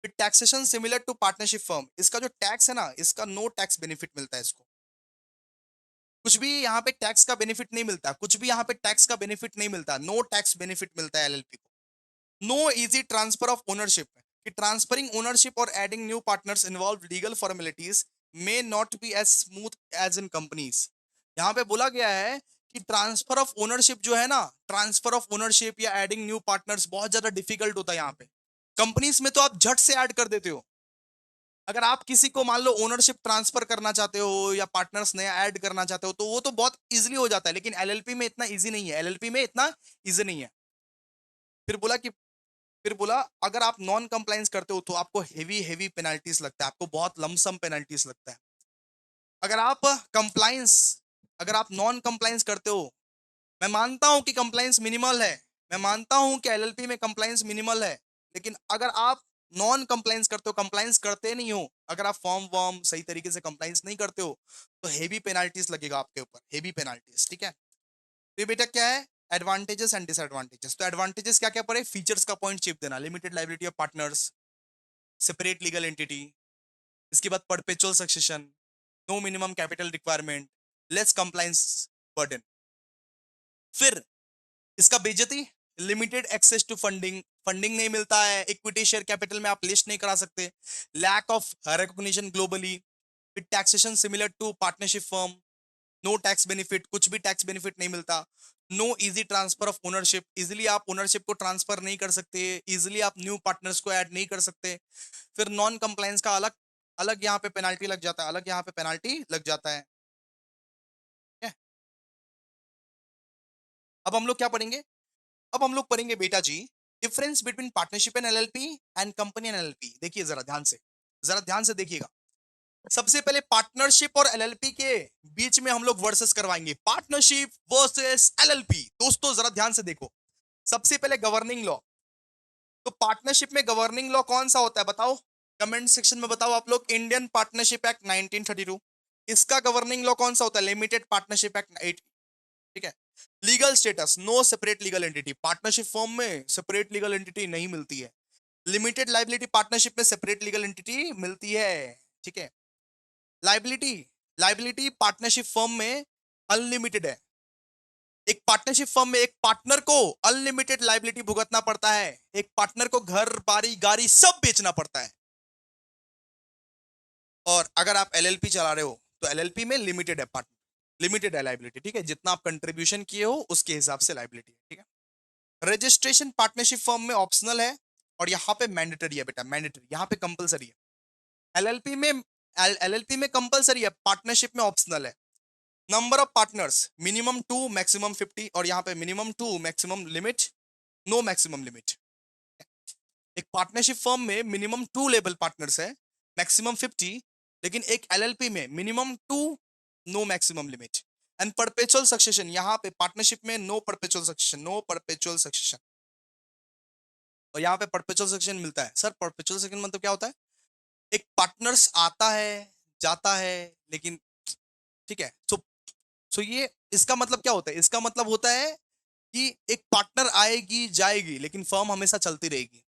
फिर taxation similar to partnership firm, इसका जो टैक्स है ना, इसका नो टैक्स बेनिफिट मिलता है इसको, कुछ भी यहाँ पे टैक्स का बेनिफिट नहीं मिलता, कुछ भी यहाँ पे टैक्स का बेनिफिट नहीं मिलता, नो टैक्स बेनिफिट मिलता है एलएलपी को। No easy transfer of ownership, कि ट्रांसफरिंग ओनरशिप और adding new partners involve legal formalities may not be as smooth as in companies. यहाँ पे बोला गया है कि ट्रांसफर ऑफ ओनरशिप जो है ना, ट्रांसफर ऑफ ओनरशिप या एडिंग न्यू पार्टनर्स बहुत ज्यादा डिफिकल्ट होता है यहाँ पे। कंपनीज में तो आप झट से ऐड कर देते हो, अगर आप किसी को मान लो ओनरशिप ट्रांसफर करना चाहते हो या पार्टनर्स नया ऐड करना चाहते हो तो वो तो बहुत इजीली हो जाता है, लेकिन एलएलपी में इतना इजी नहीं है, एलएलपी में इतना इजी नहीं है। फिर बोला कि फिर बोला अगर आप नॉन कंप्लायंस करते हो तो आपको हेवी हेवी पेनल्टीज लगता है, आपको बहुत लमसम पेनल्टीज लगता है। अगर आप कंप्लायंस अगर आप नॉन कंप्लायंस करते हो, मैं मानता हूं कि कंप्लायंस मिनिमल है, मैं मानता हूं कि एलएलपी में कंप्लायंस मिनिमल है, लेकिन अगर आप नॉन कंप्लायंस करते हो, कंप्लायंस करते नहीं हो, अगर आप फॉर्म वॉर्म सही तरीके से कंप्लायंस नहीं करते हो, तो हेवी पेनल्टीज लगेगा आपके ऊपर, हेवी पेनल्टीज, ठीक है। तो ये बेटा क्या है, एडवांटेजेस एंड डिसएडवांटेजेस। तो एडवांटेजेस क्या क्या पड़े, फीचर्स का पॉइंट चिप देना, limited liability of partners, separate legal entity, इसके बाद perpetual succession, no minimum capital requirement, less compliance burden. फिर इसका बेइज्जती, limited access to funding, funding नहीं मिलता है, इक्विटी शेयर कैपिटल में आप लिस्ट नहीं करा सकते, लैक ऑफ रिकॉग्निशन ग्लोबली, फिर taxation similar to partnership firm, no tax benefit, कुछ भी टैक्स बेनिफिट नहीं मिलता, no easy transfer of ownership, easily आप ओनरशिप को ट्रांसफर नहीं कर सकते, इजिली आप न्यू पार्टनर्स को ऐड नहीं कर सकते। फिर नॉन कंप्लायंस का अलग अलग यहाँ पे पेनाल्टी लग जाता है, अलग यहाँ पे पेनाल्टी लग जाता है, ठीक है? अब हम लोग क्या पढ़ेंगे, अब हम लोग पढ़ेंगे बेटा जी difference between partnership and LLP and company and LLP. देखिए जरा ध्यान से देखिएगा। सबसे पहले पार्टनरशिप और एलएलपी के बीच में हम लोग वर्सेस करवाएंगे, पार्टनरशिप वर्सेस एलएलपी। दोस्तों जरा ध्यान से देखो, सबसे पहले गवर्निंग लॉ। तो पार्टनरशिप में गवर्निंग लॉ कौन सा होता है बताओ, कमेंट सेक्शन में बताओ आप लोग। इंडियन पार्टनरशिप एक्ट 1932, इसका गवर्निंग लॉ कौन सा होता है, लिमिटेड पार्टनरशिप एक्ट, ठीक है। Legal status, no separate legal entity, partnership firm में सेपरेट लीगल एंटिटी नहीं मिलती है। लिमिटेड लाइबिलिटी पार्टनरशिप में सेपरेट लीगल एंटिटी मिलती है, ठीक है। लाइबिलिटी लाइबिलिटी पार्टनरशिप फर्म में अनलिमिटेड है। एक पार्टनरशिप फर्म में एक पार्टनर को अनलिमिटेड लाइबिलिटी भुगतना पड़ता है। एक पार्टनर को घर बारी गाड़ी सब बेचना पड़ता है। और अगर आप एलएलपी चला रहे हो तो एलएलपी में लिमिटेड है पार्टनर, लिमिटेड है लाइबिलिटी, ठीक है। जितना आप कंट्रीब्यूशन किए हो उसके हिसाब से लाइबिलिटी है, ठीक है। रजिस्ट्रेशन पार्टनरशिप फर्म में ऑप्शनल है और यहाँ पे मैंडेटरी है बेटा, मैंडेटरी, यहाँ पे कंपलसरी है। एलएलपी में एलएलपी में कंपलसरी है, पार्टनरशिप में ऑप्शनल है। Number of partners minimum 2 maximum 50, और यहाँ पे minimum 2 maximum limit, no maximum limit. एक पार्टनरशिप फर्म में मिनिमम 2 लेबल पार्टनर्स है, मैक्सिमम 50, लेकिन एक एलएलपी में minimum 2, no maximum limit. And perpetual succession, यहाँ पे पार्टनरशिप में no perpetual succession, no perpetual succession. और यहाँ पे परपेचुअल सक्सेशन मिलता है। सर परपेचुअल सक्सेशन मतलब क्या होता है? एक पार्टनर्स आता है जाता है, लेकिन ठीक है। सो ये इसका मतलब क्या होता है? इसका मतलब होता है कि एक पार्टनर आएगी जाएगी लेकिन फर्म हमेशा चलती रहेगी।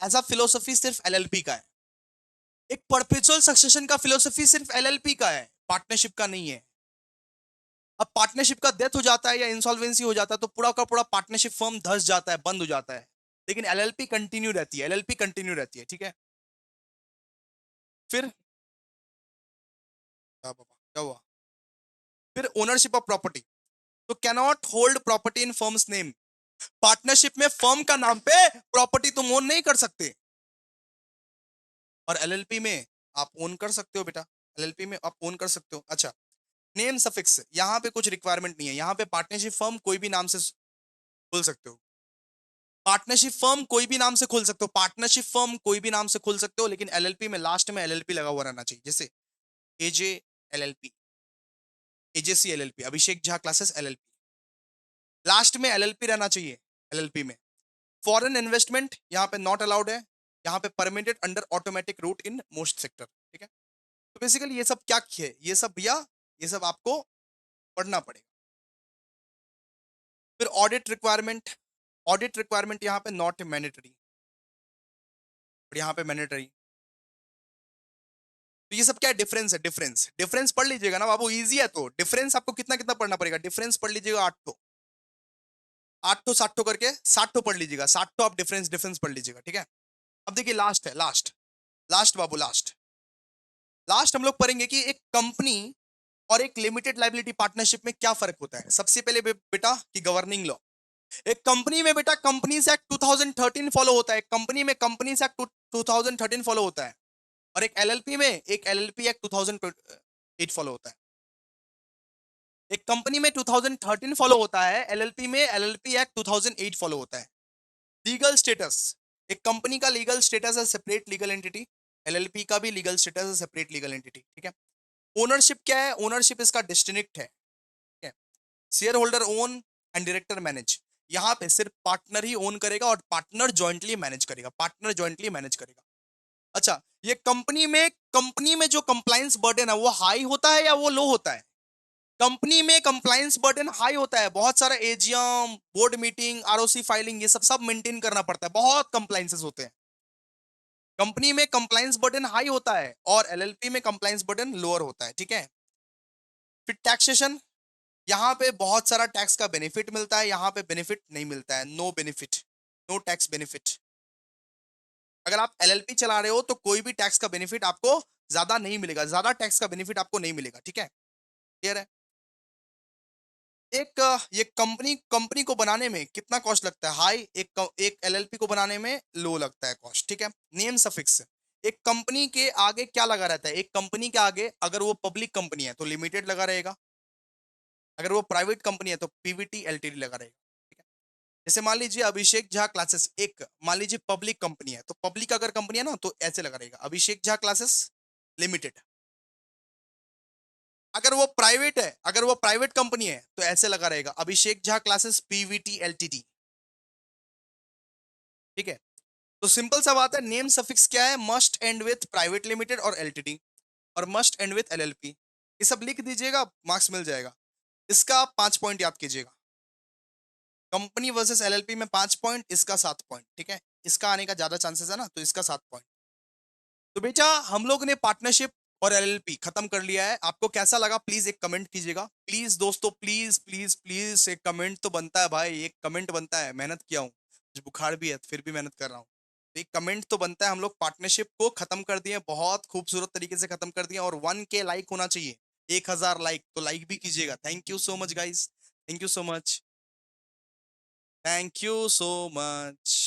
ऐसा फिलोसफी सिर्फ एलएलपी का है। एक परपेचुअल सक्सेशन का फिलोसफी सिर्फ एलएलपी का है, पार्टनरशिप का नहीं है। अब पार्टनरशिप का डेथ हो जाता है या इंसॉल्वेंसी हो जाता है तो पूरा का पूरा पार्टनरशिप फर्म धस जाता है, बंद हो जाता है, लेकिन एलएलपी कंटिन्यू रहती है, एलएलपी कंटिन्यू रहती है, ठीक है। फिर क्या हुआ? फिर ओनरशिप ऑफ प्रॉपर्टी, तो cannot hold property in firms name. Partnership में फर्म का नाम पे प्रॉपर्टी तुम ओन नहीं कर सकते, और एलएलपी में आप ओन कर सकते हो बेटा, एलएलपी में आप ओन कर सकते हो। अच्छा, नेम सफिक्स, यहाँ पे कुछ रिक्वायरमेंट नहीं है, यहाँ पे पार्टनरशिप फर्म कोई भी नाम से खोल सकते हो। पार्टनरशिप फर्म कोई भी नाम से खोल सकते हो, पार्टनरशिप फर्म कोई भी नाम से खोल सकते हो, लेकिन एलएलपी में लास्ट में एलएलपी लगा हुआ रहना चाहिए। जैसे एजे LLP, AJC LLP, Abhishek Jha classes LLP, last में एलएलपी रहना चाहिए एलएलपी में। फॉरेन इन्वेस्टमेंट यहाँ पे नॉट अलाउड है, यहाँ पे permitted under automatic route in most sector, ठीक है। तो बेसिकली ये सब क्या है, ये सब भैया, ये सब आपको पढ़ना पड़ेगा। फिर ऑडिट रिक्वायरमेंट, ऑडिट रिक्वायरमेंट यहाँ पे नॉट मैंडेटरी और यहाँ पे मैंडेटरी। तो ये सब क्या है? डिफरेंस है, डिफरेंस, डिफरेंस पढ़ लीजिएगा ना बाबू, इजी है। तो डिफरेंस आपको कितना कितना पढ़ना पड़ेगा? डिफरेंस पढ़ लीजिएगा 8 तो 8 तो 60 करके 60 तो पढ़ लीजिएगा, 60 तो आप डिफरेंस डिफरेंस पढ़ लीजिएगा, ठीक है। अब देखिए लास्ट है, लास्ट, लास्ट बाबू, लास्ट, लास्ट हम लोग पढ़ेंगे कि एक कंपनी और एक लिमिटेड लाइबिलिटी पार्टनरशिप में क्या फर्क होता है। सबसे पहले बेटा कि गवर्निंग लॉ, एक कंपनी में बेटा कंपनीज एक्ट 2013 फॉलो होता है, कंपनी में कंपनीज एक्ट 2013 फॉलो होता है, और एक एलएलपी में एक एलएलपी एक्ट 2008 फॉलो होता है। एक कंपनी में 2013 फॉलो होता है, एलएलपी में एलएलपी एक्ट 2008 फॉलो होता है। लीगल स्टेटस, एक कंपनी का लीगल स्टेटस है सेपरेट लीगल एंटिटी, एलएलपी का भी लीगल स्टेटस है सेपरेट लीगल एंटिटी, ठीक है। ओनरशिप क्या है? ओनरशिप इसका डिस्टिंक्ट है, ठीक है। Share holder own and director manage, यहाँ पे सिर्फ पार्टनर ही ओन करेगा और पार्टनर जॉइंटली मैनेज करेगा, पार्टनर जॉइंटली मैनेज करेगा। अच्छा, ये कंपनी में जो कंप्लायंस बर्डन है वो हाई होता है या वो लो होता है? कंपनी में कंप्लायंस बर्डन हाई होता है, बहुत सारा AGM, board meeting, ROC filing, ये सब सब मेंटेन करना पड़ता है, बहुत कंप्लायंसेस होते हैं। कंपनी में कंप्लायंस बर्डन हाई होता है और एलएलपी में कंप्लायंस बर्डन लोअर होता है, ठीक है। फिर टैक्सेशन, यहाँ पे बहुत सारा टैक्स का बेनिफिट मिलता है, यहाँ पे बेनिफिट नहीं मिलता है, no benefit, no tax benefit. अगर आप एलएलपी चला रहे हो तो कोई भी टैक्स का बेनिफिट आपको ज्यादा नहीं मिलेगा, ज्यादा टैक्स का बेनिफिट आपको नहीं मिलेगा, ठीक है। क्लियर है? ये कंपनी कंपनी को बनाने में कितना कॉस्ट लगता है? हाई। एक एलएलपी को बनाने में लो लगता है कॉस्ट, ठीक है। नेम सफिक्स, एक कंपनी के आगे क्या लगा रहता है? एक कंपनी के आगे अगर वो पब्लिक कंपनी है तो लिमिटेड लगा रहेगा, अगर वो प्राइवेट कंपनी है तो पीवीटी एलटीडी लगा रहेगा, ठीक है। जैसे मान लीजिए अभिषेक झा क्लासेस, एक मान लीजिए पब्लिक कंपनी है तो पब्लिक अगर कंपनी है ना तो ऐसे लगा रहेगा अभिषेक झा क्लासेस लिमिटेड। अगर वो प्राइवेट है, अगर वो प्राइवेट कंपनी है तो ऐसे लगा रहेगा Abhishek Jha classes Pvt LTD, ठीक है। तो सिंपल सा बात है, नेम सफिक्स क्या है? Must and with private limited और एलटीडी, और मस्ट एंड विथ एलएलपी। ये सब लिख दीजिएगा, मार्क्स मिल जाएगा। इसका आप 5 पॉइंट याद कीजिएगा। कंपनी वर्सेस एलएलपी में 5 पॉइंट, इसका 7 पॉइंट, ठीक है। इसका आने का ज्यादा चांसेस है ना, तो इसका 7 पॉइंट। तो बेटा हम लोग ने पार्टनरशिप और एलएलपी खत्म कर लिया है। आपको कैसा लगा प्लीज एक कमेंट कीजिएगा, प्लीज दोस्तों, प्लीज प्लीज प्लीज एक कमेंट तो बनता है भाई, एक कमेंट बनता है। मेहनत किया हूँ, मुझे बुखार भी है फिर भी मेहनत कर रहा हूँ। तो एक कमेंट तो बनता है। हम लोग पार्टनरशिप को खत्म कर दिए, बहुत खूबसूरत तरीके से खत्म कर दिए, और 1K लाइक होना चाहिए, 1000 लाइक, तो लाइक भी कीजिएगा। Thank you so much guys, thank you so much, thank you so much.